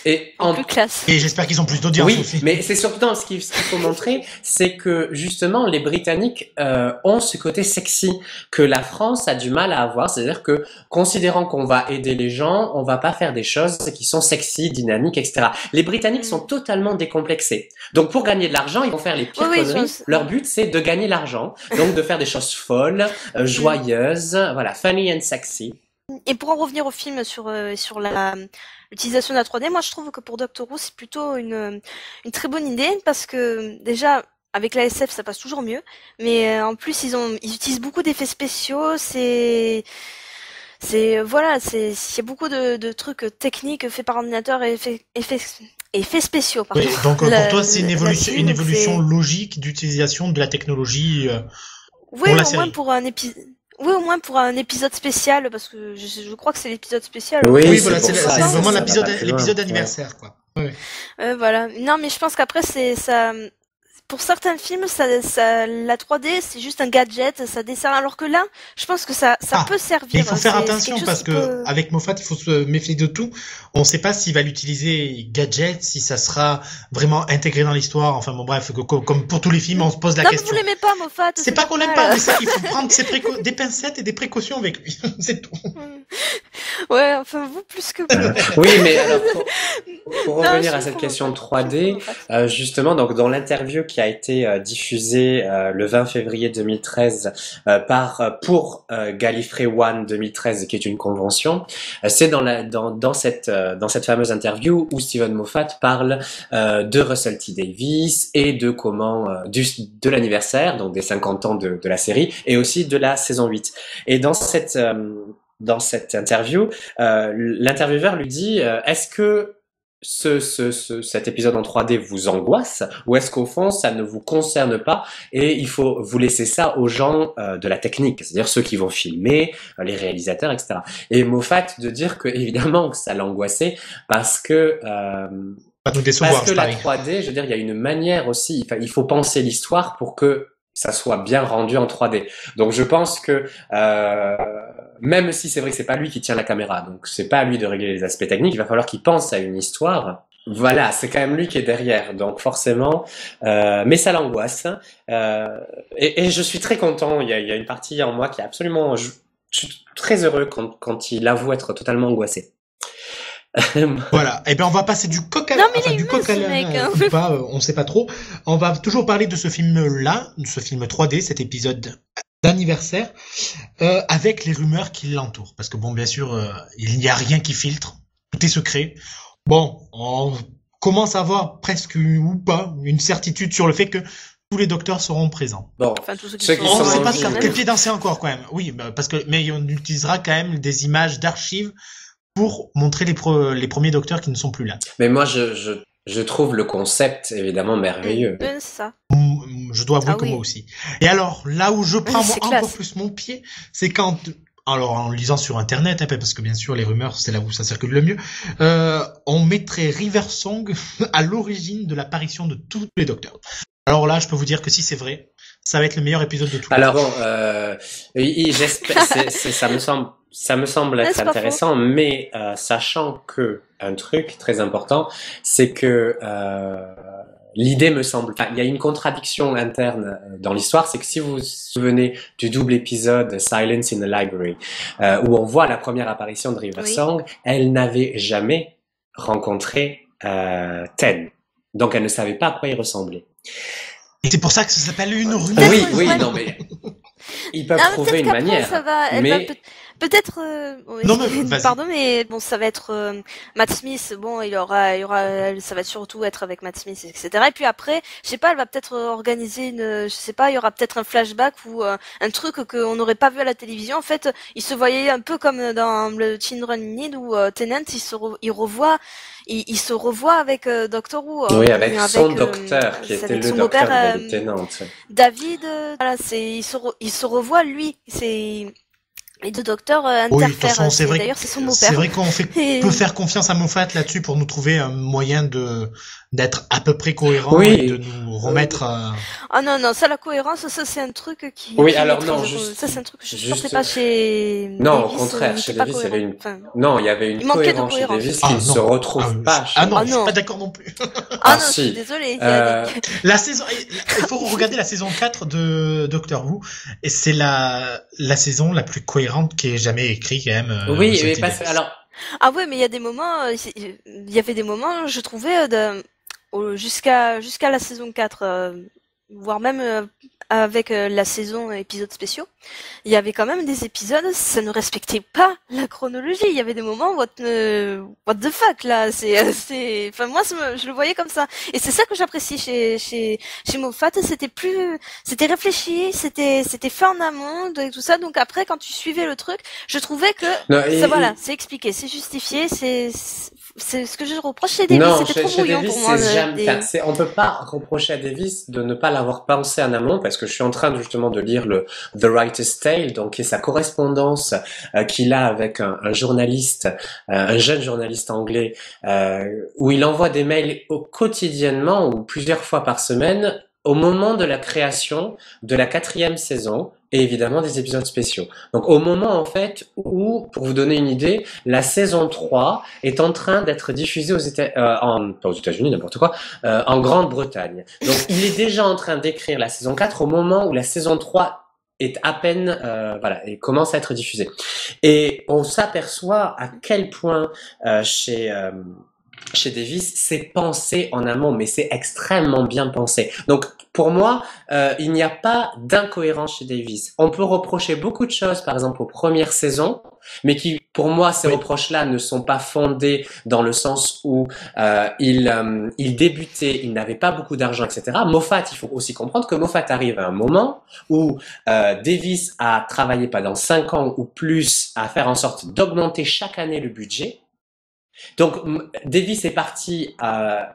Et En plus classe. Et j'espère qu'ils ont plus d'audience oui, aussi. mais c'est surtout ce qu'il faut montrer, c'est que justement les Britanniques ont ce côté sexy que la France a du mal à avoir, c'est-à-dire que considérant qu'on va aider les gens, on va pas faire des choses qui sont sexy, dynamiques, etc. Les Britanniques sont totalement décomplexés. Donc pour gagner de l'argent, ils vont faire les pires conneries. Leur but c'est de gagner l'argent, donc de faire des choses folles, joyeuses, voilà, funny and sexy. Et pour en revenir au film sur l'utilisation de la 3D, moi je trouve que pour Doctor Who c'est plutôt une très bonne idée parce que déjà avec la SF ça passe toujours mieux, mais en plus ils utilisent beaucoup d'effets spéciaux, il y a beaucoup de trucs techniques faits par ordinateur et effets spéciaux. Oui, donc pour toi c'est une évolution logique d'utilisation de la technologie pour la série. Oui, au moins pour un épisode spécial, parce que je crois que c'est l'épisode spécial. Oui, voilà, c'est vraiment l'épisode anniversaire, quoi. Oui. Voilà. Non, mais je pense qu'après, ça, pour certains films, la 3D, c'est juste un gadget, ça dessert. Alors que là, je pense que ça peut servir. Mais il faut faire attention parce que avec Moffat, il faut se méfier de tout. On ne sait pas s'il va l'utiliser gadget, si ça sera vraiment intégré dans l'histoire. Enfin bon, bref, comme pour tous les films, on se pose la question. Non, vous l'aimez pas, Moffat. C'est pas qu'on l'aime pas, mais c'est qu'il faut prendre des pincettes et des précautions avec lui. C'est tout. Ouais, enfin vous plus que oui, mais alors pour revenir à cette question de 3D, justement, donc dans l'interview qui a été diffusée le 20 février 2013 pour Gallifrey One 2013, qui est une convention, c'est dans cette fameuse interview où Steven Moffat parle de Russell T Davies et de de l'anniversaire, donc des 50 ans de la série, et aussi de la saison 8. Et dans cette interview, l'intervieweur lui dit est-ce que cet épisode en 3D vous angoisse ou est-ce qu'au fond ça ne vous concerne pas et il faut vous laisser ça aux gens de la technique, c'est-à-dire ceux qui vont filmer, les réalisateurs, etc. Et Moffat de dire que évidemment que ça l'angoissait parce que la 3D, je veux dire, il y a une manière aussi, il faut penser l'histoire pour que ça soit bien rendu en 3D. Donc je pense que même si c'est vrai que c'est pas lui qui tient la caméra, donc c'est pas à lui de régler les aspects techniques, il va falloir qu'il pense à une histoire. Voilà, c'est quand même lui qui est derrière, donc forcément, mais ça l'angoisse. Et je suis très content. Il y a une partie en moi qui est absolument, je suis très heureux quand il avoue être totalement angoissé. Voilà. Et bien, on va passer du coq à l'âne ou pas, on sait pas trop. On va toujours parler de ce film-là, de ce film 3D, cet épisode d'anniversaire, avec les rumeurs qui l'entourent. Parce que bon, bien sûr, il n'y a rien qui filtre. Tout est secret. Bon, on commence à avoir presque ou pas une certitude sur le fait que tous les docteurs seront présents. Bon, enfin, tous ceux qui on ne sait pas sur quel pied danser encore quand même. Oui, mais on utilisera quand même des images d'archives pour montrer les premiers docteurs qui ne sont plus là. Mais moi, je trouve le concept évidemment merveilleux. C'est ça. Je dois avouer que moi aussi. Et alors, là où je prends encore plus mon pied, c'est quand... Alors, en lisant sur Internet, parce que bien sûr, les rumeurs, c'est là où ça circule le mieux, on mettrait River Song à l'origine de l'apparition de tous les docteurs. Alors là, je peux vous dire que si c'est vrai, ça va être le meilleur épisode de tout. Alors bon, j'espère, ça me semble être intéressant, mais sachant que un truc très important, c'est que l'idée me semble, il y a une contradiction interne dans l'histoire, c'est que si vous vous souvenez du double épisode Silence in the Library, où on voit la première apparition de River Song, elle n'avait jamais rencontré Ten, donc elle ne savait pas à quoi il ressemblait. Et c'est pour ça que ça s'appelle une rumeur. Oui, non mais ils peuvent trouver une manière. Peut-être. Non mais pardon, mais bon, ça va être Matt Smith. Bon, il y aura, ça va surtout être avec Matt Smith, etc. Et puis après, je sais pas, elle va peut-être organiser je sais pas, il y aura peut-être un flashback ou un truc qu'on n'aurait pas vu à la télévision. En fait, il se voyait un peu comme dans le Children in Need où Tennant, il se revoit avec Doctor Who. Oui, avec son docteur qui était le docteur de Tennant. David, voilà, il se revoit lui. Les deux docteurs interfèrent. Oui, de toute façon, c'est vrai. D'ailleurs, c'est son beau-père. C'est vrai qu'on peut faire confiance à Moffat là-dessus pour nous trouver un moyen d'être à peu près cohérent Oui. et de nous remettre. Ah non, ça la cohérence, ça c'est un truc qui. Oui, qui alors maîtrise. non, juste- Ça c'est un truc que je juste- supportais pas chez. Non, Davis, au contraire, il chez était pas Davis, il y avait cohérent. une, Enfin, non, il y avait une il manquait de cohérence chez cohérence. Davis Ah qui ne se non, retrouve pas chez. non, Ah je suis non. pas d'accord non plus. Ah non, je si. suis désolée. Il y a des- La saison, il faut regarder la saison 4 de Doctor Who, et c'est la saison la plus cohérente qui ait jamais écrite quand même. Oui, chez mais TV. parce que, alors, Ah ouais, mais il y a des moments, il y avait des moments, je trouvais, jusqu'à la saison 4, voire même avec la saison épisodes spéciaux, il y avait quand même des épisodes, ça ne respectait pas la chronologie. Il y avait des moments, what the fuck là, enfin moi je le voyais comme ça. Et c'est ça que j'apprécie chez Moffat, c'était réfléchi, c'était fait en amont et tout ça. Donc après, quand tu suivais le truc, je trouvais que non, voilà, c'est expliqué, c'est justifié, c'est ce que je reproche chez Davis, non, c'était trop chez brouillon Davis, pour moi. c'est jamais, enfin, on peut pas reprocher à Davis de ne pas l'avoir pensé en amont, parce que je suis en train justement de lire le The Writer's Tale, donc qui est sa correspondance qu'il a avec un journaliste, un jeune journaliste anglais, où il envoie des mails quotidiennement ou plusieurs fois par semaine au moment de la création de la 4e saison et évidemment des épisodes spéciaux. Donc au moment en fait où, pour vous donner une idée, la saison 3 est en train d'être diffusée pas aux États-Unis, n'importe quoi, en Grande-Bretagne. Donc il est déjà en train d'écrire la saison 4 au moment où la saison 3 est à peine, et commence à être diffusée. Et on s'aperçoit à quel point chez Davis, c'est pensé en amont, mais c'est extrêmement bien pensé. Donc, pour moi, il n'y a pas d'incohérence chez Davis. On peut reprocher beaucoup de choses, par exemple, aux premières saisons, mais qui, pour moi, ces reproches-là ne sont pas fondés dans le sens où il débutait, il n'avait pas beaucoup d'argent, etc. Moffat, il faut aussi comprendre que Moffat arrive à un moment où Davis a travaillé pendant 5 ans ou plus à faire en sorte d'augmenter chaque année le budget. Donc Davis est parti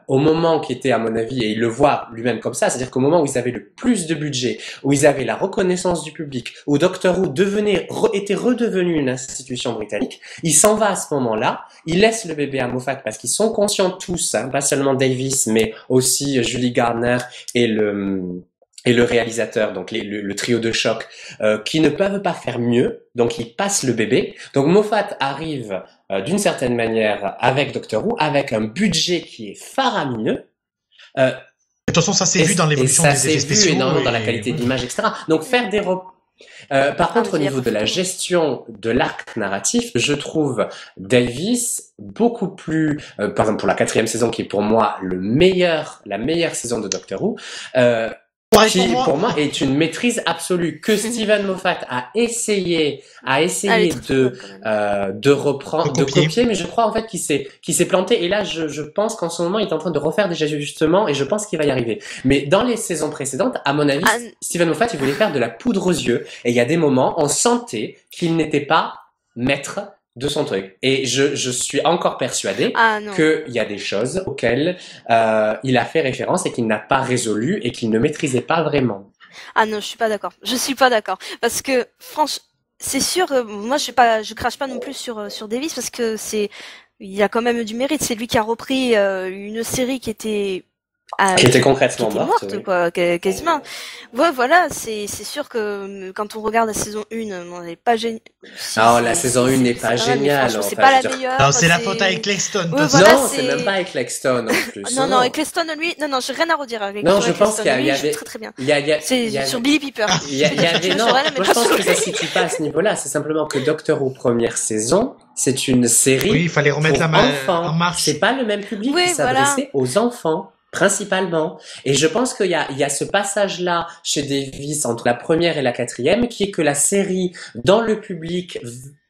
au moment qui était à mon avis, et il le voit lui-même comme ça, c'est-à-dire qu'au moment où ils avaient le plus de budget, où ils avaient la reconnaissance du public, où Doctor Who était redevenu une institution britannique, il s'en va à ce moment-là, il laisse le bébé à Moffat parce qu'ils sont conscients tous, pas seulement Davis, mais aussi Julie Gardner et le réalisateur, donc le trio de choc, qui ne peuvent pas faire mieux, donc ils passent le bébé. Donc Moffat arrive d'une certaine manière avec Doctor Who, avec un budget qui est faramineux. De toute façon, ça s'est vu dans l'évolution des effets spéciaux. Ça s'est vu énormément dans la qualité d'image, etc. Donc faire des par contre, au niveau de la gestion de l'arc narratif, je trouve Davis beaucoup plus, par exemple pour la 4e saison, qui est pour moi la meilleure saison de Doctor Who, qui pour moi est une maîtrise absolue, que Steven Moffat a essayé de reprendre, de copier, mais je crois en fait qu'il s'est planté, et là je pense qu'en ce moment il est en train de refaire des ajustements, et je pense qu'il va y arriver. Mais dans les saisons précédentes, à mon avis, Steven Moffat il voulait faire de la poudre aux yeux, et il y a des moments on sentait qu'il n'était pas maître de son truc. Et je suis encore persuadé qu'il y a des choses auxquelles il a fait référence et qu'il n'a pas résolu et qu'il ne maîtrisait pas vraiment. Ah non, je suis pas d'accord. Je suis pas d'accord. Parce que, franchement, c'est sûr, moi je crache pas non plus sur Davis parce que il a quand même du mérite. C'est lui qui a repris une série qui était qui était concrètement morte, oui. Quoi, quasiment. Ouais, voilà, c'est sûr que quand on regarde la saison 1, on n'est pas génial. Non, la saison 1 n'est pas géniale. C'est pas la meilleure. Non, c'est la faute avec Eccleston. Ouais, voilà, non, c'est même pas Eccleston en plus. Non, Eccleston, lui, non, j'ai rien à redire avec Non, je pense qu'il y avait très très bien. C'est sur Billy Piper. Non, moi je pense que ça se situe pas à ce niveau-là. C'est simplement que Doctor Who première saison, c'est une série. Oui, il fallait remettre la main en marche. C'est pas le même public qui s'adressait aux enfants. Principalement. Et je pense qu'il y a ce passage-là chez Davis entre la première et la 4e, qui est que la série, dans le public,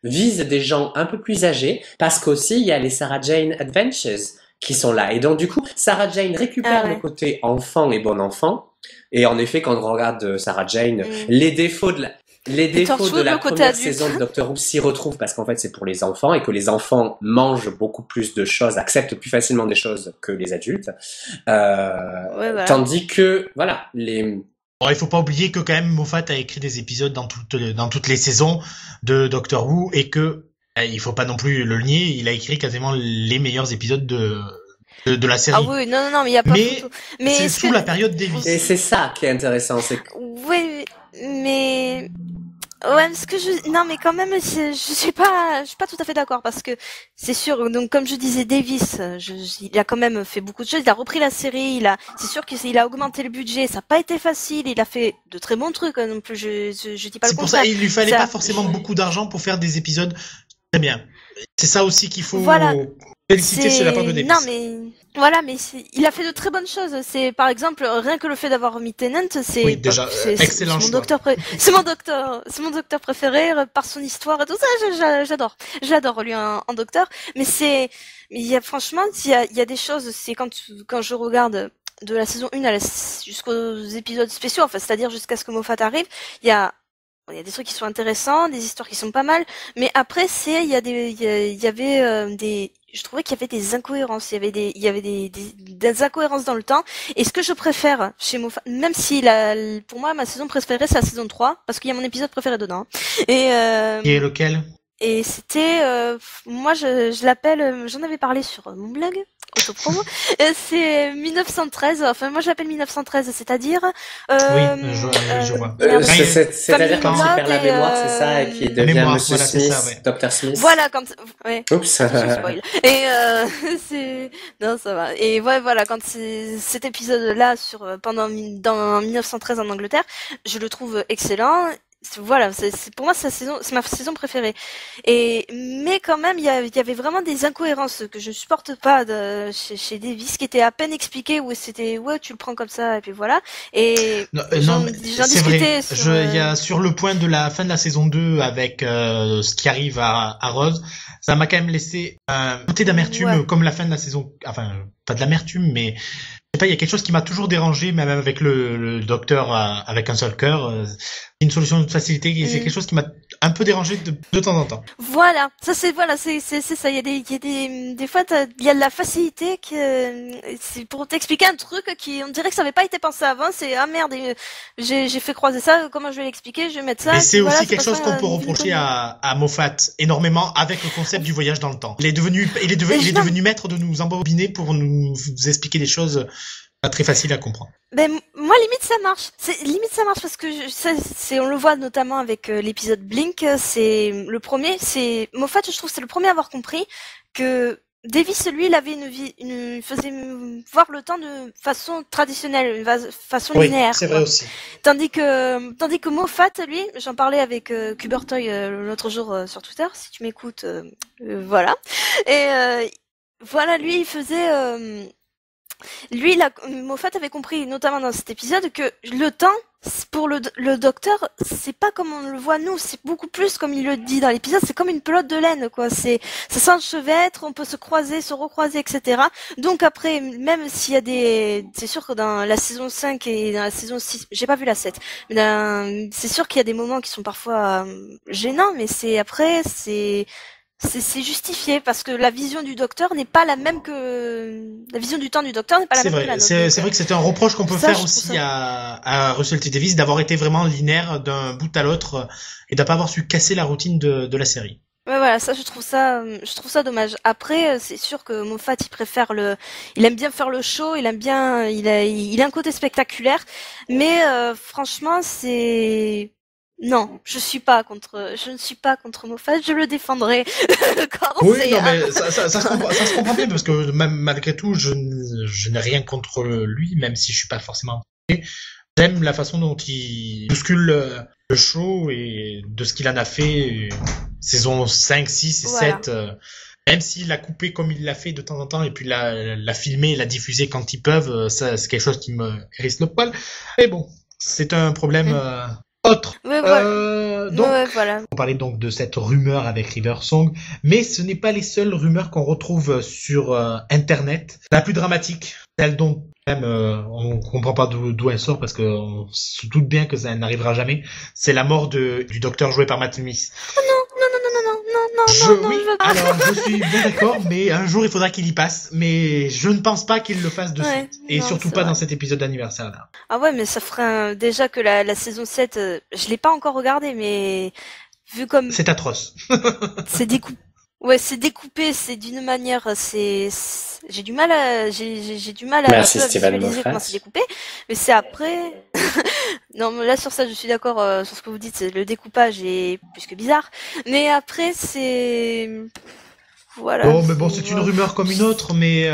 vise des gens un peu plus âgés, parce qu'aussi, il y a les Sarah Jane Adventures qui sont là. Et donc, du coup, Sarah Jane récupère le côté enfant et bon enfant. Et en effet, quand on regarde Sarah Jane, les défauts de la première saison de Doctor Who s'y retrouvent parce qu'en fait c'est pour les enfants et que les enfants mangent beaucoup plus de choses, acceptent plus facilement des choses que les adultes. Voilà. Tandis que, voilà, Bon, il faut pas oublier que quand même Moffat a écrit des épisodes dans toutes les saisons de Doctor Who et que il faut pas non plus le nier, il a écrit quasiment les meilleurs épisodes de la série. Ah oui, non, mais il y a pas photo. Mais c'est sous la période Davis. Et c'est ça qui est intéressant, c'est que... Oui, mais ouais, parce que non, mais quand même, je suis pas tout à fait d'accord parce que c'est sûr. Donc, comme je disais, Davis, il a quand même fait beaucoup de choses. Il a repris la série. C'est sûr qu'il a augmenté le budget. Ça n'a pas été facile. Il a fait de très bons trucs non plus. Je dis pas le contraire. C'est pour ça, il lui fallait pas forcément beaucoup d'argent pour faire des épisodes très bien. C'est ça aussi qu'il faut féliciter sur la part de Davis. Non, mais voilà, mais il a fait de très bonnes choses. C'est par exemple rien que le fait d'avoir mis Tennant, c'est déjà excellent choix. C'est mon docteur préféré par son histoire et tout ça. J'adore lui en docteur. Mais franchement, il y a des choses. C'est quand je regarde de la saison 1 jusqu'aux épisodes spéciaux, enfin c'est-à-dire jusqu'à ce que Moffat arrive, il y a des trucs qui sont intéressants, des histoires qui sont pas mal, mais après je trouvais qu'il y avait des incohérences, il y avait des incohérences dans le temps, et ce que je préfère chez Moffat, même si pour moi ma saison préférée c'est la saison 3, parce qu'il y a mon épisode préféré dedans, et lequel? Et c'était, moi je l'appelle, j'en avais parlé sur mon blog, autopromo, c'est 1913, enfin moi je l'appelle 1913, c'est-à-dire... oui, je vois. C'est-à-dire quand il perd la mémoire, c'est ça, et qui devient Monsieur Smith, Dr. Smith. Voilà, ouais. Oups. Je spoil. Et non, ça va. Et ouais, voilà, quand c'est cet épisode-là dans 1913 en Angleterre, je le trouve excellent. Voilà, pour moi c'est ma saison préférée. Mais quand même il y avait vraiment des incohérences que je supporte pas chez Davis, qui étaient à peine expliquées, où c'était tu le prends comme ça et puis voilà. Et j'en discutais il y a sur le point de la fin de la saison 2 avec ce qui arrive à Rose, ça m'a quand même laissé un côté d'amertume, comme la fin de la saison, enfin pas de l'amertume, mais je sais pas, il y a quelque chose qui m'a toujours dérangé, même avec le docteur avec un seul cœur. Une solution de facilité, c'est quelque chose qui m'a un peu dérangé de temps en temps. Voilà, ça c'est ça. Il y a des fois il y a de la facilité c'est pour t'expliquer un truc qui on dirait que ça avait pas été pensé avant. C'est merde, j'ai fait croiser ça. Comment je vais l'expliquer? Je vais mettre ça. Mais c'est aussi quelque chose qu'on peut reprocher à Moffat énormément avec le concept du voyage dans le temps. Il est devenu maître de nous embobiner pour nous expliquer des choses pas très facile à comprendre. Ben moi limite ça marche. Parce que on le voit notamment avec l'épisode Blink, c'est le premier, c'est Moffat, je trouve c'est le premier à avoir compris que Davis, lui, il avait il faisait voir le temps de façon traditionnelle, façon linéaire. C'est vrai aussi. Tandis que Moffat, lui, j'en parlais avec Kubertoy l'autre jour sur Twitter, si tu m'écoutes, voilà. Et voilà, lui, il faisait Moffat avait compris, notamment dans cet épisode, que le temps, pour le docteur, c'est pas comme on le voit nous, c'est beaucoup plus, comme il le dit dans l'épisode, c'est comme une pelote de laine, quoi. Ça s'enchevêtre, on peut se croiser, se recroiser, etc. Donc après, même s'il y a c'est sûr que dans la saison 5 et dans la saison 6, j'ai pas vu la 7, mais c'est sûr qu'il y a des moments qui sont parfois gênants, mais c'est justifié parce que la vision du docteur n'est pas la même que la vision du temps du docteur n'est pas la même que la nôtre. C'est vrai que c'est un reproche qu'on peut faire aussi à Russell T Davies, d'avoir été vraiment linéaire d'un bout à l'autre et de pas avoir su casser la routine de la série. Ouais, voilà, ça je trouve ça dommage. Après, c'est sûr que Moffat il aime bien faire le show, il a un côté spectaculaire, mais franchement non, je ne suis pas contre Moffat, je le défendrai. Oui, non, mais ça se comprend bien, parce que même malgré tout, je n'ai rien contre lui, même si je suis pas forcément. J'aime la façon dont il bouscule le show et de ce qu'il en a fait, saison 5, 6 et 7, même s'il l'a coupé comme il l'a fait de temps en temps, et puis l'a filmé, l'a diffusé quand ils peuvent, ça, c'est quelque chose qui me hérisse le poil. Mais bon, c'est un problème, autre. Ouais, voilà. Donc, voilà. On parlait donc de cette rumeur avec River Song, mais ce n'est pas les seules rumeurs qu'on retrouve sur Internet. La plus dramatique, celle dont même on comprend pas d'où elle sort, parce qu'on se doute bien que ça n'arrivera jamais, c'est la mort du docteur joué par Matt Smith. Oh non. Oui, alors je suis bien d'accord, mais un jour il faudra qu'il y passe, mais je ne pense pas qu'il le fasse de suite, et surtout pas dans cet épisode d'anniversaire là. Ah ouais, mais ça ferait déjà que la saison 7, je l'ai pas encore regardée, mais vu comme c'est atroce. c'est découpé. Ouais, c'est découpé, c'est d'une manière, j'ai du mal à, j'ai du mal à, Merci un peu à Steven visualiser comment Moffat. c'est découpé, mais c'est après. Non, mais là sur ça, je suis d'accord sur ce que vous dites. Le découpage est plus que bizarre, mais après c'est, voilà. Bon, mais bon, c'est une rumeur comme une autre, mais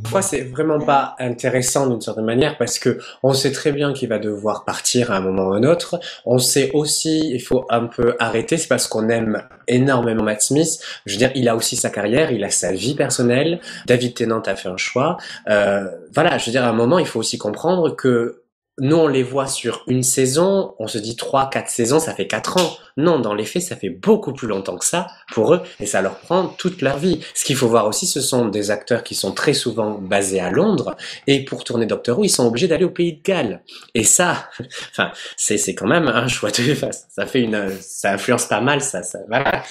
Parfois, bon. c'est vraiment pas intéressant d'une certaine manière parce que on sait très bien qu'il va devoir partir à un moment ou un autre. On sait aussi, il faut un peu arrêter, c'est parce qu'on aime énormément Matt Smith. Je veux dire, il a aussi sa carrière, il a sa vie personnelle. David Tennant a fait un choix. Voilà, je veux dire, à un moment, il faut aussi comprendre que nous, on les voit sur une saison, on se dit 3, 4 saisons, ça fait 4 ans. Non, dans les faits, ça fait beaucoup plus longtemps que ça pour eux, et ça leur prend toute leur vie. Ce qu'il faut voir aussi, ce sont des acteurs qui sont très souvent basés à Londres, et pour tourner Doctor Who, ils sont obligés d'aller au Pays de Galles. Et ça, enfin, c'est quand même un choix de face. Ça influence pas mal, voilà.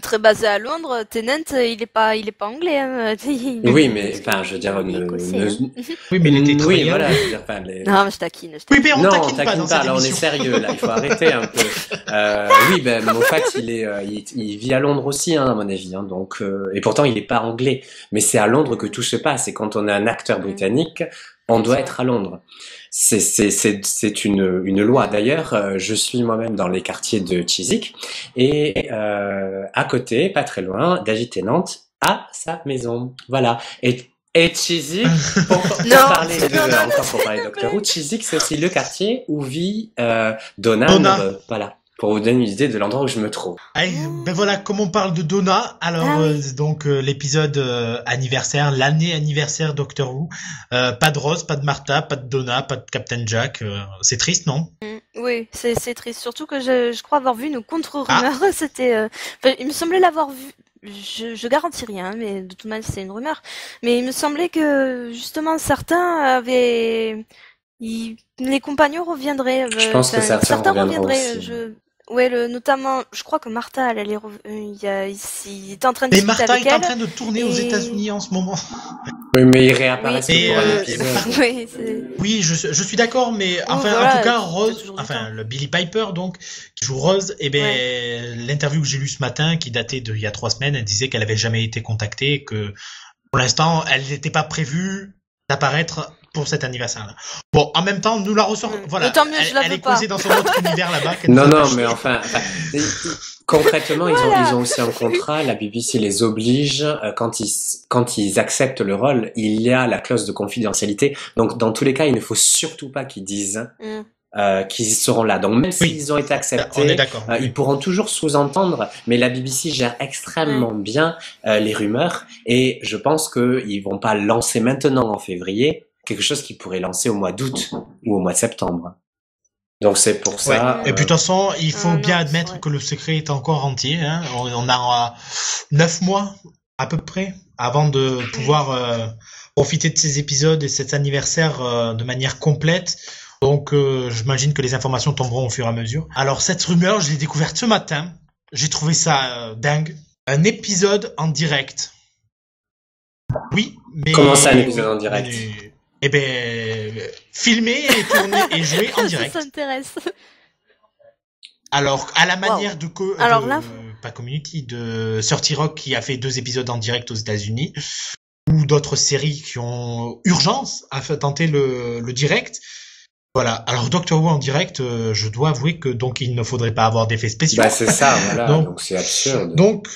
Très basé à Londres, Tennant, il est pas anglais. Hein. Oui, mais enfin, je veux dire, Il est écossais, hein. Oui, mais il était oui, travaillé. voilà, je veux dire, enfin, Non, mais je taquine. Oui, mais on non, taquine pas dans cette là, on est émission. sérieux, là, il faut arrêter un peu. Oui, ben, Moffat, il vit à Londres aussi, hein, à mon avis, hein, donc, et pourtant, il est pas anglais. Mais c'est à Londres que tout se passe, et quand on est un acteur britannique, on doit être à Londres. C'est une loi. D'ailleurs, je suis moi-même dans les quartiers de Chiswick, et à côté, pas très loin, David Tennant a sa maison. Voilà. Et Chiswick, pour parler de Doctor Who, Chiswick, c'est aussi le quartier où vit Donna. Voilà, pour vous donner une idée de l'endroit où je me trouve. Allez, ben voilà, comme on parle de Donna, alors donc l'épisode anniversaire, l'année anniversaire Doctor Who, pas de Rose, pas de Martha, pas de Donna, pas de Captain Jack, c'est triste, non? Oui, c'est triste. Surtout que je crois avoir vu une contre-rumeur. C'était, il me semblait l'avoir vu. Je garantis rien, mais de toute manière c'est une rumeur. Mais il me semblait que justement certains avaient, les compagnons reviendraient. Je pense que certains reviendraient aussi. Ouais, notamment, je crois que Martha, elle allait, il était en train de Mais discuter Martha avec est en elle. train de tourner aux États-Unis en ce moment. Oui, mais il réapparaissent Oui, pour un épisode. Oui, Oui, je suis d'accord, mais enfin, voilà, en tout cas, t'as Rose, toujours du enfin, temps. le Billy Piper, donc, qui joue Rose, eh ben, l'interview que j'ai lue ce matin, qui datait d'il y a 3 semaines, elle disait qu'elle avait jamais été contactée, et que, pour l'instant, elle n'était pas prévue d'apparaître pour cet anniversaire-là. Bon, en même temps, nous la ressort, voilà. Tant mieux, je la elle veux est pas. coincée dans son autre univers là-bas. Non, mais enfin, concrètement, ils ont aussi un contrat. La BBC les oblige quand ils acceptent le rôle, il y a la clause de confidentialité. Donc, dans tous les cas, il ne faut surtout pas qu'ils disent qu'ils seront là. Donc, même s'ils ont été acceptés, on est d'accord. ils pourront toujours sous-entendre. Mais la BBC gère extrêmement bien les rumeurs, et je pense qu'ils vont pas lancer maintenant en février quelque chose qu'ils pourraient lancer au mois d'août ou au mois de septembre. Donc c'est pour ça. Et puis de toute façon, il faut bien admettre que le secret est encore entier. Hein. On a 9 mois à peu près avant de pouvoir profiter de ces épisodes et cet anniversaire de manière complète. Donc j'imagine que les informations tomberont au fur et à mesure. Alors cette rumeur, je l'ai découverte ce matin. J'ai trouvé ça dingue. Un épisode en direct. Oui, mais... Comment ça, un épisode en direct? Eh ben, filmé et tourné et joué en direct. Ça m'intéresse. Alors, à la manière pas Community, de 30 Rock qui a fait 2 épisodes en direct aux États-Unis, ou d'autres séries qui ont urgence à tenter le direct. Voilà. Alors, Doctor Who en direct, je dois avouer que donc il ne faudrait pas avoir d'effets spéciaux. Bah c'est ça, voilà. Donc c'est absurde. Donc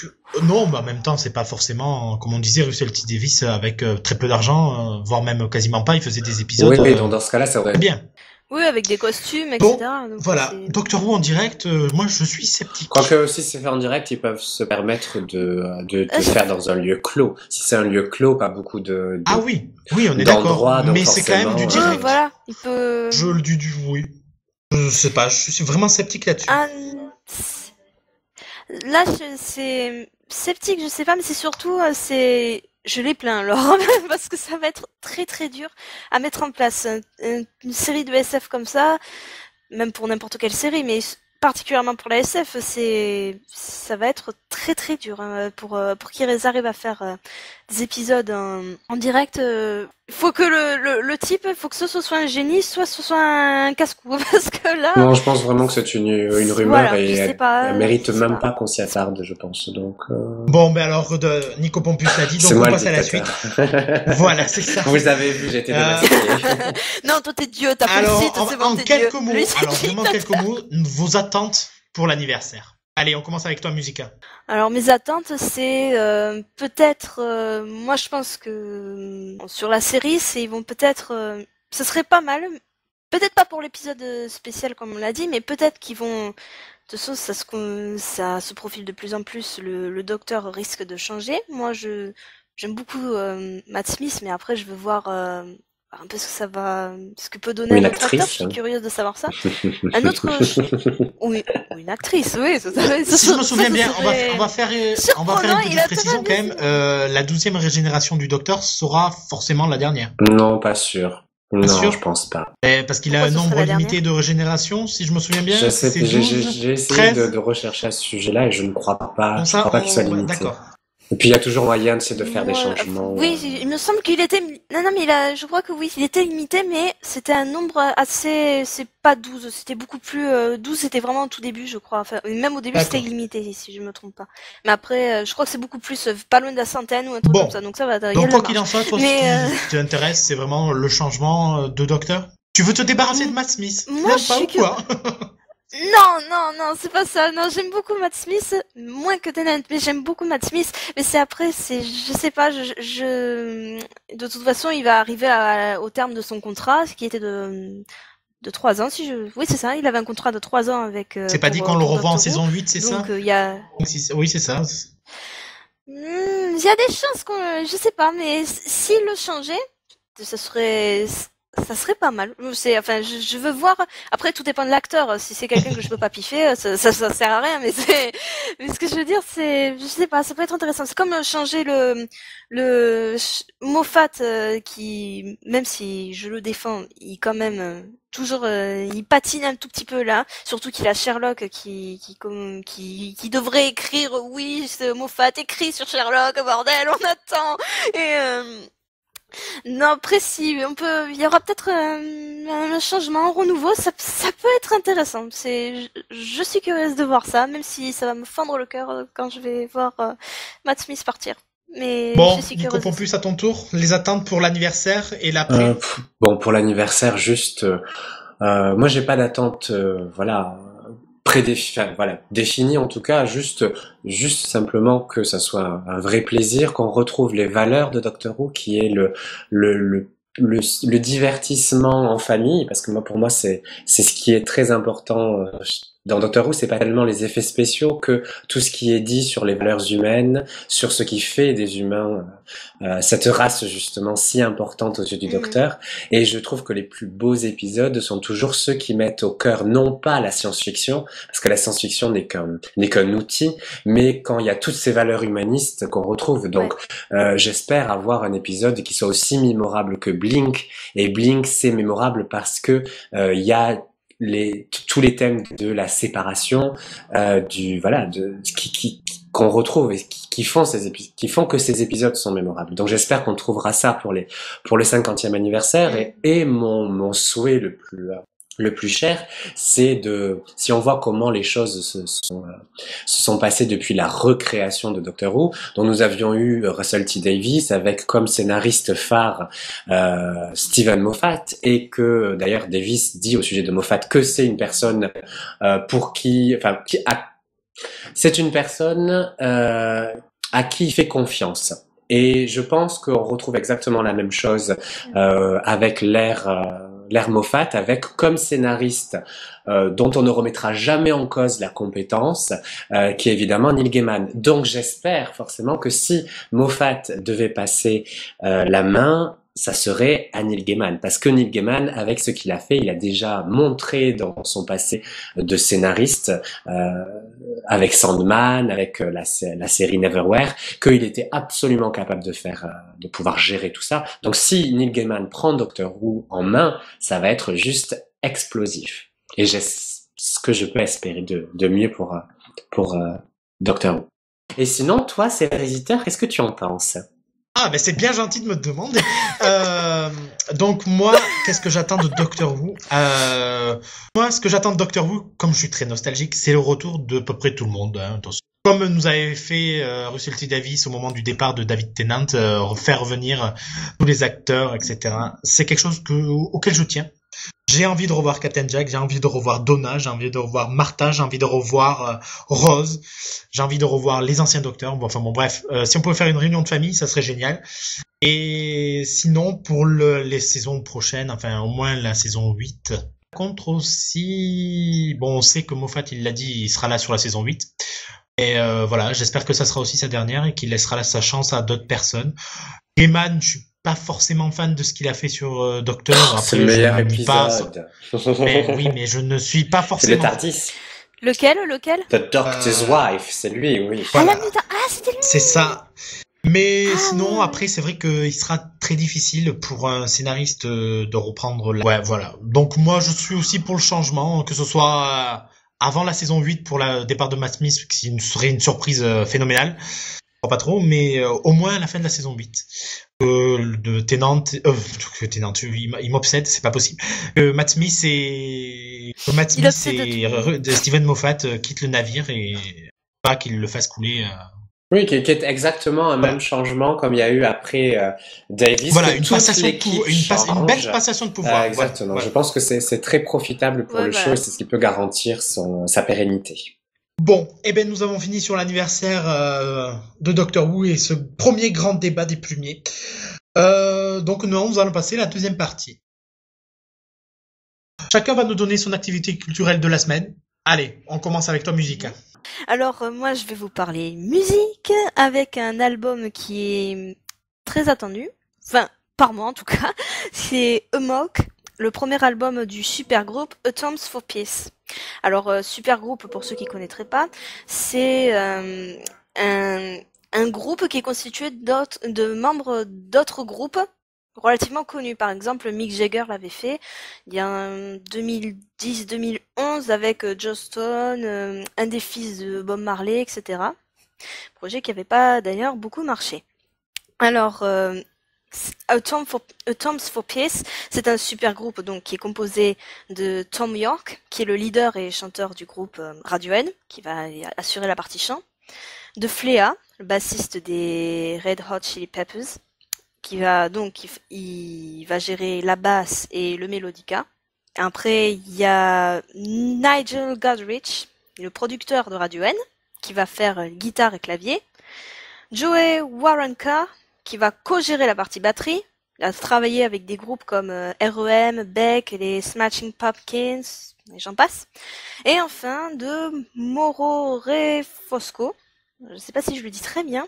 non, mais en même temps, c'est pas forcément, comme on disait, Russell T Davies avec très peu d'argent, voire même quasiment pas, il faisait des épisodes. Oui, donc dans ce cas-là, ça aurait bien. Oui, avec des costumes, etc. Donc, voilà, Doctor Who en direct, moi je suis sceptique. Quoique si c'est fait en direct, ils peuvent se permettre de faire dans un lieu clos. Si c'est un lieu clos, pas beaucoup de ah oui, on est d'accord. Mais c'est quand même du direct. Voilà, il peut. Oui. Je sais pas, je suis vraiment sceptique là-dessus. Là, c'est sceptique, je sais pas, mais c'est surtout, je les plains alors, parce que ça va être très très dur à mettre en place. Une série de SF comme ça, même pour n'importe quelle série, mais particulièrement pour la SF, ça va être très très dur pour qu'ils arrivent à faire des épisodes en direct, faut que le type, faut que ce soit un génie, soit ce soit un casse-cou, parce que là... Non, je pense vraiment que c'est une rumeur voilà, et je sais elle pas, mérite je sais même pas. pas qu'on s'y attarde, je pense. Donc, Bon, ben alors, Nico Pompus l'a dit, donc c'est on moi le passe à la suite. dictateur. Voilà, c'est ça. Vous avez vu, j'ai été démasqué. Non, toi t'es Dieu, t'as fait le Alors, site, c'est bon, en t'es quelques Dieu. mots, Lui, c'est alors vraiment dictateur. quelques mots, vos attentes pour l'anniversaire. Allez, on commence avec toi, Musica. Alors mes attentes, c'est peut-être, moi je pense que sur la série, ils vont peut-être, ce serait pas mal, peut-être pas pour l'épisode spécial comme on l'a dit, mais peut-être qu'ils vont, de toute façon ça se profile de plus en plus, le docteur risque de changer. Moi j'aime beaucoup Matt Smith, mais après je veux voir un peu ce que peut donner Une un autre acteur. Je actrice. suis curieuse de savoir ça. Un autre, oui, ou une actrice, oui. Si je me souviens bien, on va faire une surprenant, petite précision quand même. La 12e régénération du Docteur sera forcément la dernière. Non, pas sûr. Non, sûr je pense pas. Parce qu'il a Pourquoi un ce serait nombre la limité de régénération, si je me souviens bien. Je sais, C'est 12, j'ai essayé 13. de rechercher à ce sujet-là et je ne crois pas. Bon, Je ça, crois pas qu'il soit limité. d'accord. Et puis il y a toujours moyen, c'est de faire des Moi, changements. oui, il me semble qu'il était, non, mais je crois que oui, il était limité, mais c'était un nombre assez, c'est pas 12, c'était beaucoup plus, 12 c'était vraiment au tout début, je crois. Enfin, même au début D'accord. c'était illimité, si je me trompe pas. Mais après, je crois que c'est beaucoup plus, pas loin de la centaine ou un truc Bon. comme ça, donc ça va, il y a Donc de quoi la qu'il en marge. soit, toi, Mais, ce qui t'intéresse, c'est vraiment le changement de Docteur. Tu veux te débarrasser de Matt Smith? Moi, Même je pas suis ou quoi? Non, c'est pas ça. Non, j'aime beaucoup Matt Smith, moins que Tennant, mais j'aime beaucoup Matt Smith. Mais c'est après, je sais pas, de toute façon, il va arriver au terme de son contrat, ce qui était de 3 ans, oui, c'est ça. Il avait un contrat de 3 ans avec, C'est pas dit qu'on le pour revoit en Doctor Who. saison 8, c'est ça? Donc, il y a, Oui, c'est ça. il y a des chances je sais pas, mais s'il le changeait, ça serait pas mal. Enfin, je veux voir. Après, tout dépend de l'acteur. Si c'est quelqu'un que je peux pas piffer, ça sert à rien. Mais mais ce que je veux dire, je sais pas, ça peut être intéressant. C'est comme changer Moffat, qui, même si je le défends, il quand même, toujours, il patine un tout petit peu là. Surtout qu'il a Sherlock qui devrait écrire, oui, Moffat écrit sur Sherlock, bordel, on attend. Et, non, après, il y aura peut-être un changement, un renouveau, ça peut être intéressant. Je suis curieuse de voir ça, même si ça va me fendre le cœur quand je vais voir Matt Smith partir. Mais Bon, je suis Nico curieuse. Pompus, à ton tour, les attentes pour l'anniversaire et l'après. Bon, pour l'anniversaire, juste, moi j'ai pas d'attente, définie en tout cas, juste simplement que ça soit un vrai plaisir, qu'on retrouve les valeurs de Doctor Who, qui est le divertissement en famille, parce que pour moi c'est ce qui est très important dans Doctor Who. C'est pas tellement les effets spéciaux que tout ce qui est dit sur les valeurs humaines, sur ce qui fait des humains cette race justement si importante aux yeux du Docteur. Et je trouve que les plus beaux épisodes sont toujours ceux qui mettent au cœur non pas la science-fiction, parce que la science-fiction n'est qu'un outil, mais quand il y a toutes ces valeurs humanistes qu'on retrouve. Donc j'espère avoir un épisode qui soit aussi mémorable que Blink. Et Blink, c'est mémorable parce que il y a tous les thèmes de la séparation, qu'on retrouve et qui font que ces épisodes sont mémorables. Donc j'espère qu'on trouvera ça pour le 50e anniversaire. Et mon souhait le plus cher, c'est si on voit comment les choses se sont passées depuis la recréation de Doctor Who, dont nous avions eu Russell T Davies avec comme scénariste phare Steven Moffat, et que d'ailleurs Davies dit au sujet de Moffat que c'est une personne c'est une personne à qui il fait confiance. Et je pense qu'on retrouve exactement la même chose avec l'ère Moffat, avec comme scénariste dont on ne remettra jamais en cause la compétence, qui est évidemment Neil Gaiman. Donc j'espère forcément que si Moffat devait passer la main, ça serait à Neil Gaiman, parce que Neil Gaiman, avec ce qu'il a fait, il a déjà montré dans son passé de scénariste, avec Sandman, avec la série Neverwhere, qu'il était absolument capable de pouvoir gérer tout ça. Donc si Neil Gaiman prend Doctor Who en main, ça va être juste explosif. Et j'ai ce que je peux espérer de mieux pour Doctor Who. Et sinon, toi, c'est Héréditaire, qu'est-ce que tu en penses? Ah, ben c'est bien gentil de me demander. Donc moi, qu'est-ce que j'attends de Doctor Who Moi, ce que j'attends de Doctor Who, comme je suis très nostalgique, c'est le retour de à peu près tout le monde. Hein, attention. Comme nous avait fait Russell T Davies au moment du départ de David Tennant, faire revenir tous les acteurs, etc. C'est quelque chose auquel je tiens. J'ai envie de revoir Captain Jack, j'ai envie de revoir Donna, j'ai envie de revoir Martha, j'ai envie de revoir Rose, j'ai envie de revoir les anciens docteurs. Bon, enfin bon, bref, si on pouvait faire une réunion de famille, ça serait génial. Et sinon, pour les saisons prochaines, enfin au moins la saison 8, contre aussi, bon, on sait que Moffat, il l'a dit, il sera là sur la saison 8. Et voilà, j'espère que ça sera aussi sa dernière et qu'il laissera sa chance à d'autres personnes. Gaiman, je suis pas forcément fan de ce qu'il a fait sur Docteur. Après, C'est le meilleur épisode. Mais oui, mais je ne suis pas C'est forcément. le Tardis. Lequel? The Doctor's Wife, c'est lui, oui. Voilà. C'était lui. C'est ça. Mais sinon, après, c'est vrai qu'il sera très difficile pour un scénariste de reprendre. Ouais, voilà. Donc moi, je suis aussi pour le changement, que ce soit avant la saison 8 pour le départ de Matt Smith, qui serait une surprise phénoménale. Pas trop, mais au moins à la fin de la saison 8. De Tennant, que Tennant, il m'obsède, c'est pas possible. Matt Smith et Steven Moffat quittent le navire et pas qu'il le fasse couler. Oui, qui est exactement un même changement comme il y a eu après Davis. Voilà, que une toute passation de l'équipe une belle change. passation de pouvoir. Exactement. Voilà. Je pense que c'est très profitable pour le show et c'est ce qui peut garantir sa pérennité. Bon, eh ben nous avons fini sur l'anniversaire de Doctor Who et ce premier grand débat des plumiers. Donc nous allons passer à la deuxième partie. Chacun va nous donner son activité culturelle de la semaine. Allez, on commence avec toi, Musica. Alors moi je vais vous parler musique avec un album qui est très attendu, enfin par moi en tout cas, c'est Amok, le premier album du supergroupe Atoms for Peace. Alors supergroupe, pour ceux qui connaîtraient pas, c'est un groupe qui est constitué de membres d'autres groupes relativement connus. Par exemple, Mick Jagger l'avait fait il y a 2010-2011 avec Joss Stone, un des fils de Bob Marley, etc. Projet qui n'avait pas d'ailleurs beaucoup marché. Alors, Atoms for Peace, c'est un super groupe donc qui est composé de Tom York, qui est le leader et chanteur du groupe Radiohead, qui va assurer la partie chant, de Flea, le bassiste des Red Hot Chili Peppers, qui va donc il va gérer la basse et le mélodica. Après, il y a Nigel Godrich, le producteur de Radiohead, qui va faire guitare et clavier. Joey Waronker, qui va co-gérer la partie batterie. Il a travaillé avec des groupes comme R.E.M., Beck, les Smashing Pumpkins, et j'en passe. Et enfin, de Mauro Refosco, je ne sais pas si je le dis très bien,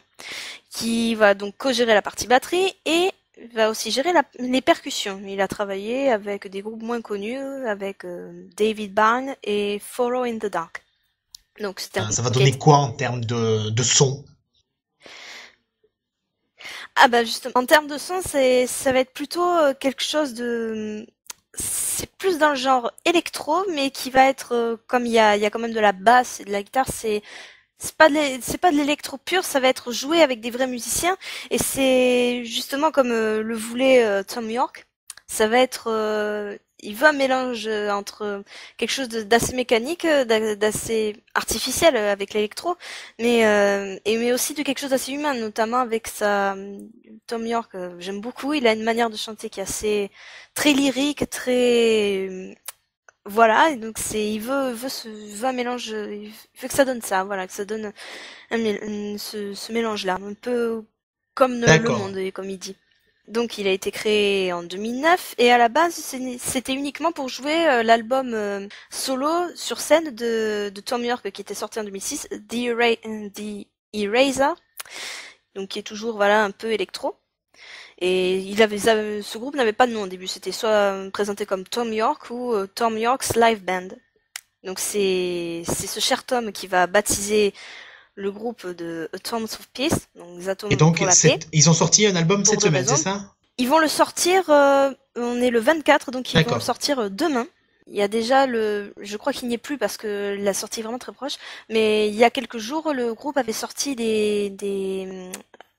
qui va donc co-gérer la partie batterie et va aussi gérer les percussions. Il a travaillé avec des groupes moins connus, avec David Byrne et Follow in the Dark. Donc, ça va donner quoi en termes de son? Ah bah justement, en termes de son, ça va être plutôt quelque chose de... C'est plus dans le genre électro, mais qui va être, comme il y a quand même de la basse et de la guitare, c'est pas de l'électro pur, ça va être joué avec des vrais musiciens, et c'est justement comme le voulait Tom York, ça va être... il veut un mélange entre quelque chose d'assez mécanique, d'assez artificiel avec l'électro, mais aussi de quelque chose d'assez humain, notamment avec Tom York, j'aime beaucoup, il a une manière de chanter qui est assez très lyrique, très voilà, et donc il veut un mélange, il veut que ça donne ça, voilà, que ça donne ce mélange-là, un peu comme le monde, comme il dit. Donc il a été créé en 2009 et à la base c'était uniquement pour jouer l'album solo sur scène de Tom York qui était sorti en 2006, The Eraser, donc qui est toujours voilà un peu électro. Et ce groupe n'avait pas de nom au début, c'était soit présenté comme Tom York ou Tom York's Live Band. Donc c'est ce cher Tom qui va baptiser le groupe de Atoms of Peace, donc les atomes et donc, pour la paix. Ils ont sorti un album cette semaine, c'est ça? Ils vont le sortir, on est le 24, donc ils vont le sortir demain. Il y a déjà je crois qu'il n'y est plus parce que la sortie est vraiment très proche, mais il y a quelques jours, le groupe avait sorti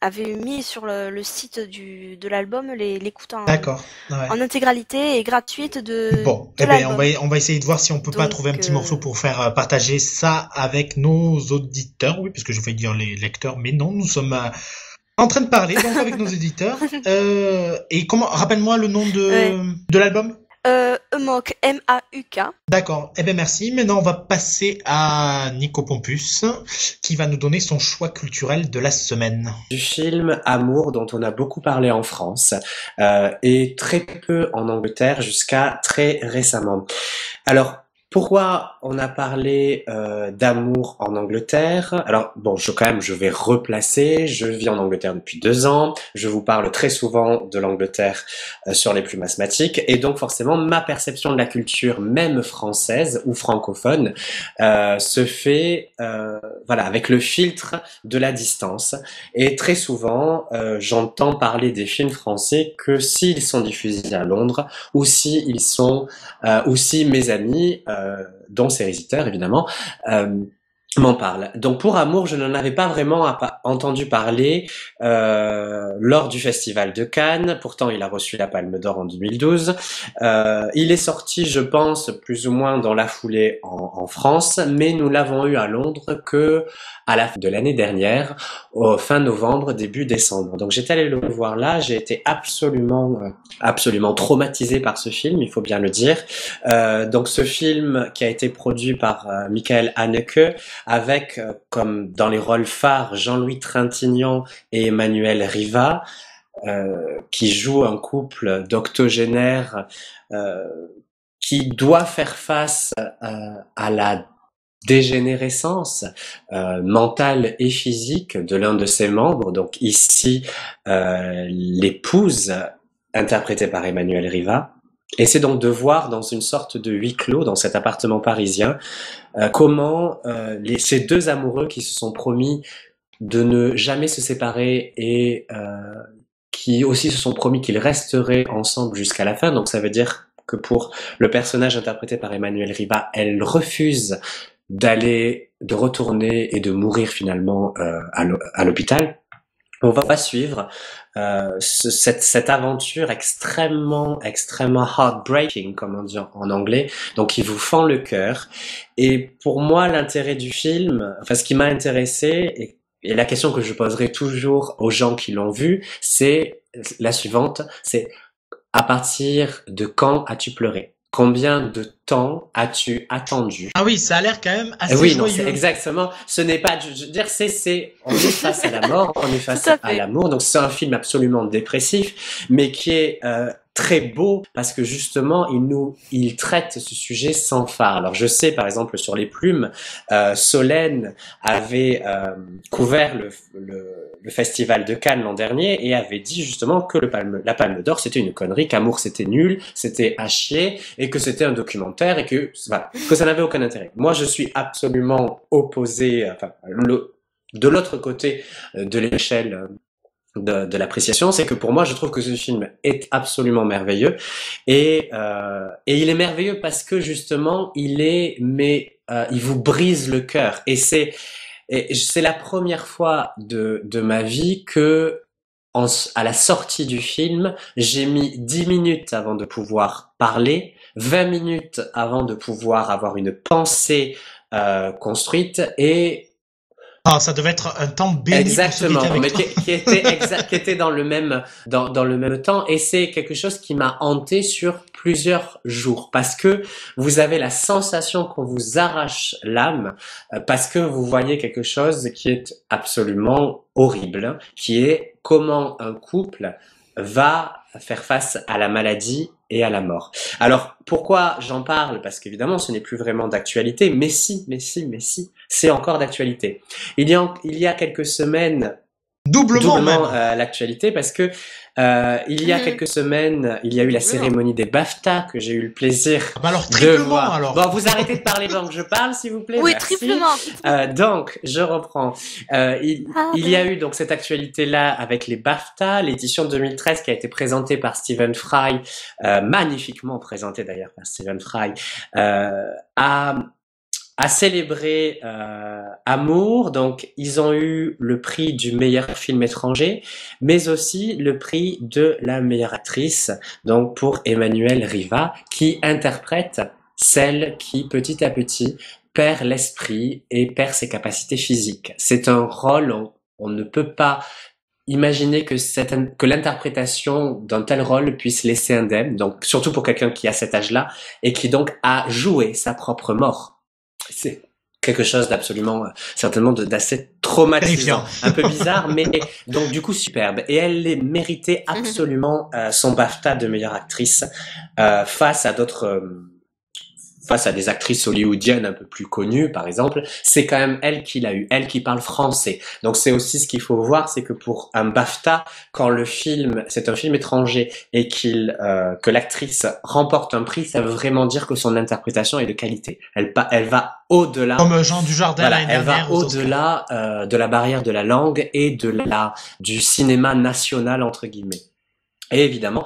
avait mis sur le site de l'album l'écoute D'accord. Ouais. en intégralité et gratuite de Bon, de eh ben, l'album. on va essayer de voir si on peut pas Donc, trouver un petit morceau pour faire partager ça avec nos auditeurs. Oui, parce que je vais dire les lecteurs, mais non, nous sommes en train de parler donc avec nos éditeurs. Et comment, rappelle-moi le nom ouais. de l'album? Mauk, M-A-U-K. D'accord. Eh ben merci. Maintenant, on va passer à Nico Pompus, qui va nous donner son choix culturel de la semaine. Du film Amour, dont on a beaucoup parlé en France et très peu en Angleterre jusqu'à très récemment. Alors, pourquoi on a parlé d'amour en Angleterre? Alors, bon, je vais replacer. Je vis en Angleterre depuis 2 ans. Je vous parle très souvent de l'Angleterre sur les plumes asthmatiques. Et donc, forcément, ma perception de la culture, même française ou francophone, se fait voilà, avec le filtre de la distance. Et très souvent, j'entends parler des films français que s'ils sont diffusés à Londres ou si ils sont ou si mes amis, dont ces visiteurs évidemment, m'en parlent. Donc pour Amour, je n'en avais pas vraiment entendu parler lors du Festival de Cannes. Pourtant, il a reçu la Palme d'Or en 2012. Il est sorti, je pense, plus ou moins dans la foulée en France, mais nous l'avons eu à Londres que à la fin de l'année dernière, fin novembre, début décembre. Donc j'étais allé le voir là, j'ai été absolument traumatisé par ce film, il faut bien le dire. Donc ce film qui a été produit par Michael Haneke, avec comme dans les rôles phares Jean-Louis Trintignant et Emmanuel Riva, qui jouent un couple d'octogénaires qui doit faire face à la dégénérescence mentale et physique de l'un de ses membres, donc ici l'épouse interprétée par Emmanuel Riva. Et c'est donc de voir dans une sorte de huis clos, dans cet appartement parisien, comment ces deux amoureux qui se sont promis de ne jamais se séparer et qui aussi se sont promis qu'ils resteraient ensemble jusqu'à la fin. Donc ça veut dire que pour le personnage interprété par Emmanuel Riva, elle refuse de retourner et de mourir finalement à l'hôpital. On va suivre cette aventure extrêmement heartbreaking, comme on dit en anglais, donc qui vous fend le cœur. Et pour moi, l'intérêt du film, enfin ce qui m'a intéressé, et la question que je poserai toujours aux gens qui l'ont vu, c'est la suivante, c'est à partir de quand as-tu pleuré? Combien de temps as-tu attendu? Ah oui, ça a l'air quand même assez oui, joyeux. Non, c'est exactement. Ce n'est pas, je veux dire, on est face à la mort, on est face à l'amour. Donc c'est un film absolument dépressif, mais qui est très beau parce que justement il traite ce sujet sans phare. Alors je sais par exemple sur les plumes, Solène avait couvert le festival de Cannes l'an dernier et avait dit justement que la Palme d'Or c'était une connerie, qu'Amour c'était nul, c'était à chier et que c'était un documentaire et que voilà, que ça n'avait aucun intérêt. Moi je suis absolument opposé, enfin de l'autre côté de l'échelle de l'appréciation, c'est que pour moi, je trouve que ce film est absolument merveilleux et il est merveilleux parce que justement, il vous brise le cœur et c'est la première fois de ma vie que à la sortie du film, j'ai mis 10 minutes avant de pouvoir parler, 20 minutes avant de pouvoir avoir une pensée construite et ah, ça devait être un temps béni. Exactement, mais qui était dans le même temps, et c'est quelque chose qui m'a hanté sur plusieurs jours parce que vous avez la sensation qu'on vous arrache l'âme parce que vous voyez quelque chose qui est absolument horrible, qui est comment un couple va faire face à la maladie et à la mort. Alors, pourquoi j'en parle? Parce qu'évidemment, ce n'est plus vraiment d'actualité, mais si, c'est encore d'actualité. Il y a quelques semaines, doublement l'actualité, parce que il y a quelques semaines, il y a eu la cérémonie des BAFTA que j'ai eu le plaisir de voir. Alors. Bon, vous arrêtez de parler pendant que je parle, s'il vous plaît. Oui, merci. triplement. Donc, je reprends. Il y a eu donc cette actualité-là avec les BAFTA, l'édition 2013 qui a été présentée par Stephen Fry, magnifiquement présentée d'ailleurs par Stephen Fry, a célébré Amour. Donc, ils ont eu le prix du meilleur film étranger, mais aussi le prix de la meilleure actrice, donc pour Emmanuelle Riva, qui interprète celle qui, petit à petit, perd l'esprit et perd ses capacités physiques. C'est un rôle, on ne peut pas imaginer que l'interprétation d'un tel rôle puisse laisser indemne, donc surtout pour quelqu'un qui a cet âge-là et qui donc a joué sa propre mort. C'est quelque chose d'absolument, certainement d'assez traumatisant, un peu bizarre, mais donc du coup superbe. Et elle méritait absolument son BAFTA de meilleure actrice face à des actrices hollywoodiennes un peu plus connues, par exemple. C'est quand même elle qui l'a eu, elle qui parle français. Donc c'est aussi ce qu'il faut voir, c'est que pour un BAFTA, quand c'est un film étranger et que l'actrice remporte un prix, ça veut vraiment dire que son interprétation est de qualité. Elle va au-delà. Comme Jean Dujardin voilà, l'année elle va dernière. au-delà de la barrière de la langue et du cinéma national entre guillemets. Et évidemment,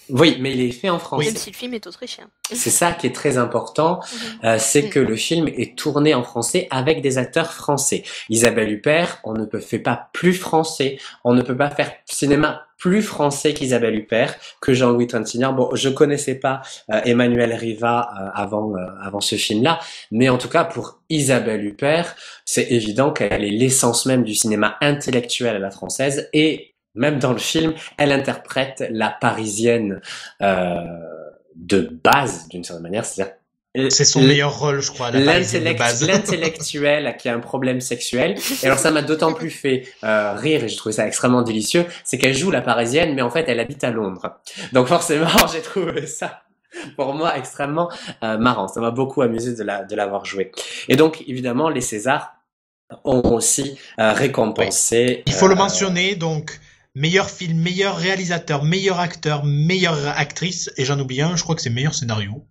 oui, mais il est fait en français. Même si le film est autrichien. C'est ça qui est très important, c'est que le film est tourné en français avec des acteurs français. Isabelle Huppert, on ne fait pas plus français, on ne peut pas faire cinéma plus français qu'Isabelle Huppert, que Jean-Louis Trintignant. Bon, je connaissais pas Emmanuelle Riva avant ce film-là, mais en tout cas pour Isabelle Huppert, c'est évident qu'elle est l'essence même du cinéma intellectuel à la française et même dans le film, elle interprète la Parisienne de base, d'une certaine manière. C'est-à-dire, c'est son meilleur rôle, je crois, la Parisienne de base. L'intellectuel qui a un problème sexuel. Et alors ça m'a d'autant plus fait rire, et j'ai trouvé ça extrêmement délicieux, c'est qu'elle joue la Parisienne, mais en fait elle habite à Londres. Donc forcément, j'ai trouvé ça pour moi extrêmement marrant. Ça m'a beaucoup amusé de l'avoir joué. Et donc évidemment, les Césars ont aussi récompensé. Oui. Il faut le mentionner, donc meilleur film, meilleur réalisateur, meilleur acteur, meilleure actrice, et j'en oublie un, je crois que c'est meilleur scénario.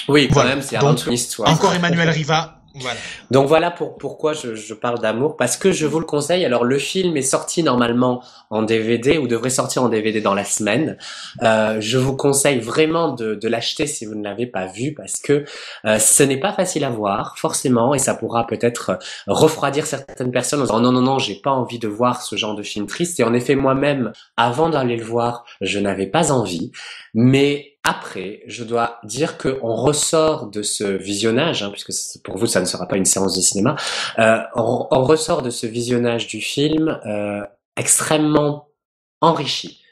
Oui, quand voilà. même, c'est avant tout une histoire. Encore Emmanuelle Riva. Voilà. Donc voilà pourquoi je parle d'Amour, parce que je vous le conseille. Alors le film est sorti normalement en DVD ou devrait sortir en DVD dans la semaine. Je vous conseille vraiment de l'acheter si vous ne l'avez pas vu, parce que ce n'est pas facile à voir forcément, et ça pourra peut-être refroidir certaines personnes en disant non, j'ai pas envie de voir ce genre de film triste. Et en effet, moi-même, avant d'aller le voir, je n'avais pas envie, mais après, je dois dire qu'on ressort de ce visionnage, puisque pour vous, ça ne sera pas une séance de cinéma, on ressort de ce visionnage du film extrêmement enrichi,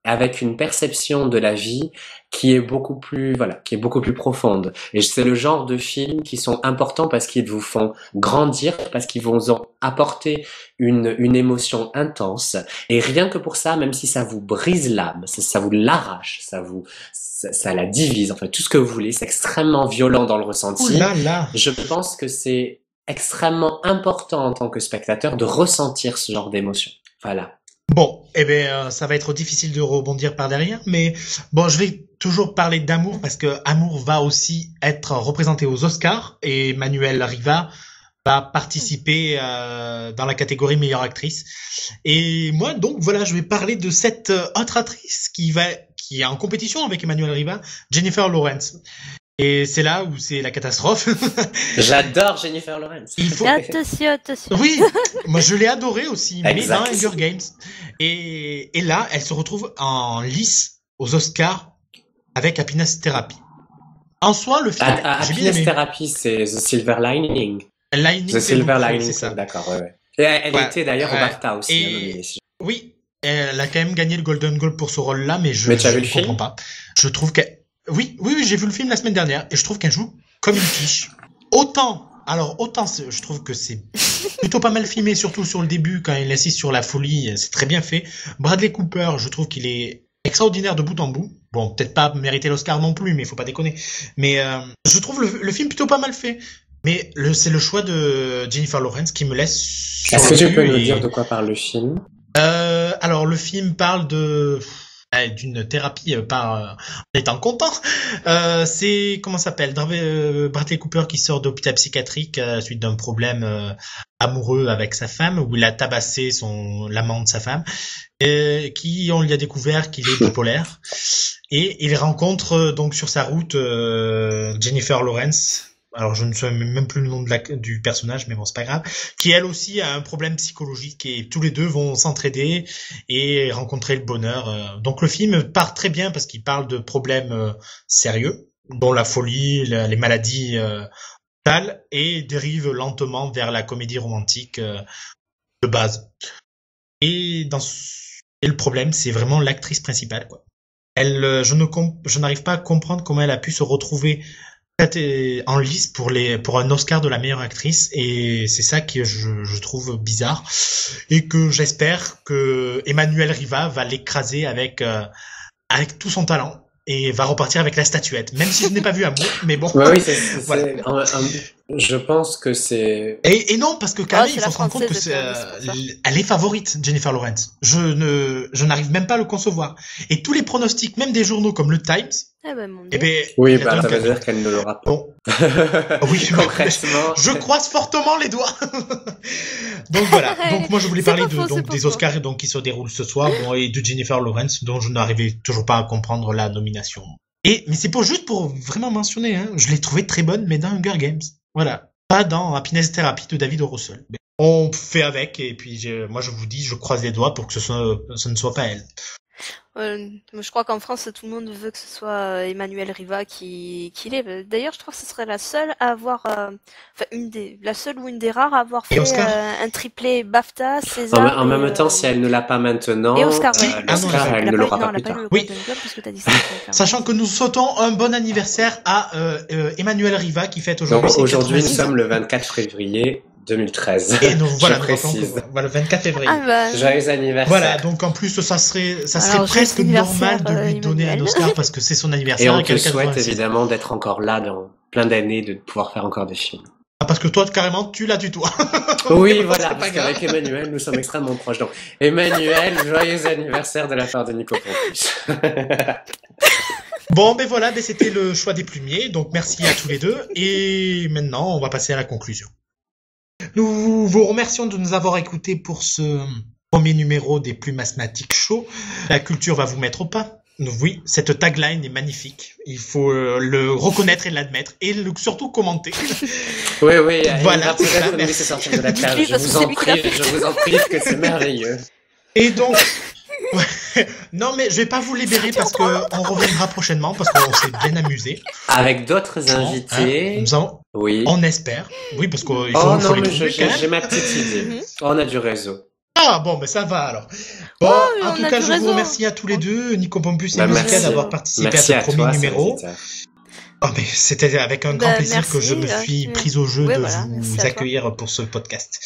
avec une perception de la vie qui est beaucoup plus profonde. Et c'est le genre de films qui sont importants parce qu'ils vous font grandir, parce qu'ils vous ont apporté une émotion intense. Et rien que pour ça, même si ça vous brise l'âme, ça vous l'arrache, ça la divise, enfin tout ce que vous voulez, c'est extrêmement violent dans le ressenti. Ouh là là. Je pense que c'est extrêmement important en tant que spectateur de ressentir ce genre d'émotion. Voilà. Bon, ça va être difficile de rebondir par derrière, mais bon, je vais toujours parler d'Amour parce que Amour va aussi être représenté aux Oscars et Emmanuelle Riva va participer dans la catégorie meilleure actrice. Et moi, donc voilà, je vais parler de cette autre actrice qui est en compétition avec Emmanuelle Riva, Jennifer Lawrence. Et c'est là où c'est la catastrophe. J'adore Jennifer Lawrence. Attention. Oui, moi je l'ai adorée aussi, mais Exact. dans Hunger Games. Et là, elle se retrouve en lice aux Oscars avec Happiness Therapy. En soi, le film, j'ai bien Happiness aimé. Therapy, c'est The Silver Lining. The Silver Lining, c'est ça. D'accord, ouais. Et elle était d'ailleurs au BAFTA aussi. Et oui, elle a quand même gagné le Golden Globe pour ce rôle-là, mais je ne comprends pas. Je trouve qu'elle... Oui, j'ai vu le film la semaine dernière et je trouve qu'elle joue comme une quiche. Autant, je trouve que c'est plutôt pas mal filmé, surtout sur le début quand il insiste sur la folie, c'est très bien fait. Bradley Cooper, je trouve qu'il est extraordinaire de bout en bout. Bon, peut-être pas mériter l'Oscar non plus, mais il faut pas déconner. Mais je trouve le film plutôt pas mal fait. Mais c'est le choix de Jennifer Lawrence qui me laisse sur Est-ce que tu peux nous dire de quoi parle le film? Alors le film parle d'une thérapie en étant content. C'est comment ça s'appelle Bradley Cooper qui sort d'hôpital psychiatrique suite d'un problème amoureux avec sa femme où il a tabassé l'amant de sa femme, on lui a découvert qu'il est bipolaire et il rencontre donc sur sa route Jennifer Lawrence alors je ne sais même plus le nom du personnage, mais bon, c'est pas grave, qui elle aussi a un problème psychologique et tous les deux vont s'entraider et rencontrer le bonheur. Donc le film part très bien parce qu'il parle de problèmes sérieux, dont la folie, les maladies mentales, et dérive lentement vers la comédie romantique de base. Et le problème, c'est vraiment l'actrice principale, quoi. Je n'arrive pas à comprendre comment elle a pu se retrouver en lice pour un Oscar de la meilleure actrice, et c'est ça que je trouve bizarre, et que j'espère que Emmanuelle Riva va l'écraser avec tout son talent et va repartir avec la statuette, même si je n'ai pas vu Amour, mais bon. Ouais, oui, voilà. Je pense que c'est... Et non, parce que Carrie, il faut se rendre compte que elle est favorite, Jennifer Lawrence. Je n'arrive même pas à le concevoir. Et tous les pronostics, même des journaux comme le Times, oui, ça veut dire qu'elle ne l'aura pas. Bon. Oui, concrètement. Je croise fortement les doigts. Donc voilà. Donc moi je voulais parler des Oscars qui se déroulent ce soir, et de Jennifer Lawrence, dont je n'arrivais toujours pas à comprendre la nomination. Mais c'est juste pour vraiment mentionner, hein, je l'ai trouvée très bonne, mais dans Hunger Games. Voilà. Pas dans Happiness Therapy de David O. Russell. Mais on fait avec, et puis moi je vous dis, je croise les doigts pour que ce ne soit pas elle. Je crois qu'en France, tout le monde veut que ce soit Emmanuelle Riva qui l'ait. D'ailleurs, je crois que ce serait la seule à avoir, la seule ou une des rares à avoir fait un triplé BAFTA, César. En même temps, si elle ne l'a pas maintenant, et Oscar, l'Oscar, elle ne l'aura pas plus tard. Oui. Sachant que nous souhaitons un bon anniversaire à Emmanuelle Riva qui fête aujourd'hui. Donc aujourd'hui, nous sommes le 24 février. 2013. Et donc voilà, je précise. Le 24 février. Joyeux anniversaire. Voilà, donc en plus ça serait presque normal de lui donner un Oscar parce que c'est son anniversaire. Et on te souhaite évidemment d'être encore là dans plein d'années, de pouvoir faire encore des films. Ah, parce que toi carrément tu l'as du tout. Oui, voilà, parce qu'avec Emmanuel, nous sommes extrêmement proches. Donc Emmanuel, joyeux anniversaire de la part de Nico Pompus. Bon, voilà, c'était le choix des plumiers, donc merci à tous les deux. Et maintenant, on va passer à la conclusion. Nous vous remercions de nous avoir écoutés pour ce premier numéro des Plumes Asthmatiques Show. La culture va vous mettre au pas. Oui, cette tagline est magnifique. Il faut le reconnaître et l'admettre. Et surtout commenter. Oui. Voilà. Peut-être nous laisser sortir de la cave. Je vous en prie, que c'est merveilleux. Et donc... Non, mais je vais pas vous libérer parce que on reviendra prochainement parce qu'on s'est bien amusé. Avec d'autres invités. Oui. On espère. Oui, parce qu'il faut les trouver quand même. J'ai ma petite idée. On a du réseau. Ah bon, ça va alors. Bon, en tout cas, je vous remercie à tous les deux, Nico Pompus et Mika, d'avoir participé à ce premier numéro. Mais c'était avec un grand plaisir que je me suis prise au jeu de vous accueillir pour ce podcast.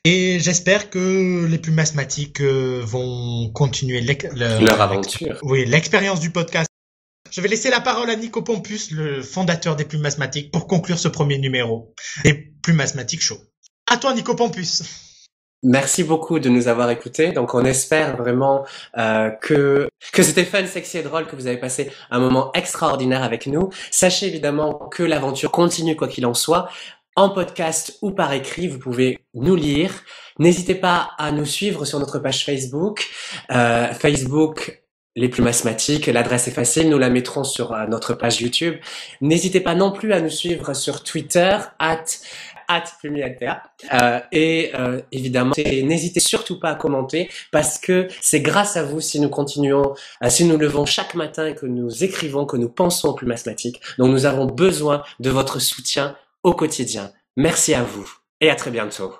Et j'espère que les Plumes Asthmatiques vont continuer leur aventure. Oui, l'expérience du podcast. Je vais laisser la parole à Nico Pompus, le fondateur des Plumes Asthmatiques, pour conclure ce premier numéro des Plumes Asthmatiques Show. À toi, Nico Pompus. Merci beaucoup de nous avoir écoutés. Donc, on espère vraiment que c'était fun, sexy et drôle, que vous avez passé un moment extraordinaire avec nous. Sachez évidemment que l'aventure continue quoi qu'il en soit. En podcast ou par écrit, vous pouvez nous lire. N'hésitez pas à nous suivre sur notre page Facebook. Facebook, les Plumes Asthmatiques. L'adresse est facile, nous la mettrons sur notre page YouTube. N'hésitez pas non plus à nous suivre sur Twitter, @plumiata. Évidemment, n'hésitez surtout pas à commenter parce que c'est grâce à vous si nous continuons, si nous levons chaque matin et que nous écrivons, que nous pensons aux Plumes Asthmatiques. Donc nous avons besoin de votre soutien au quotidien. Merci à vous et à très bientôt.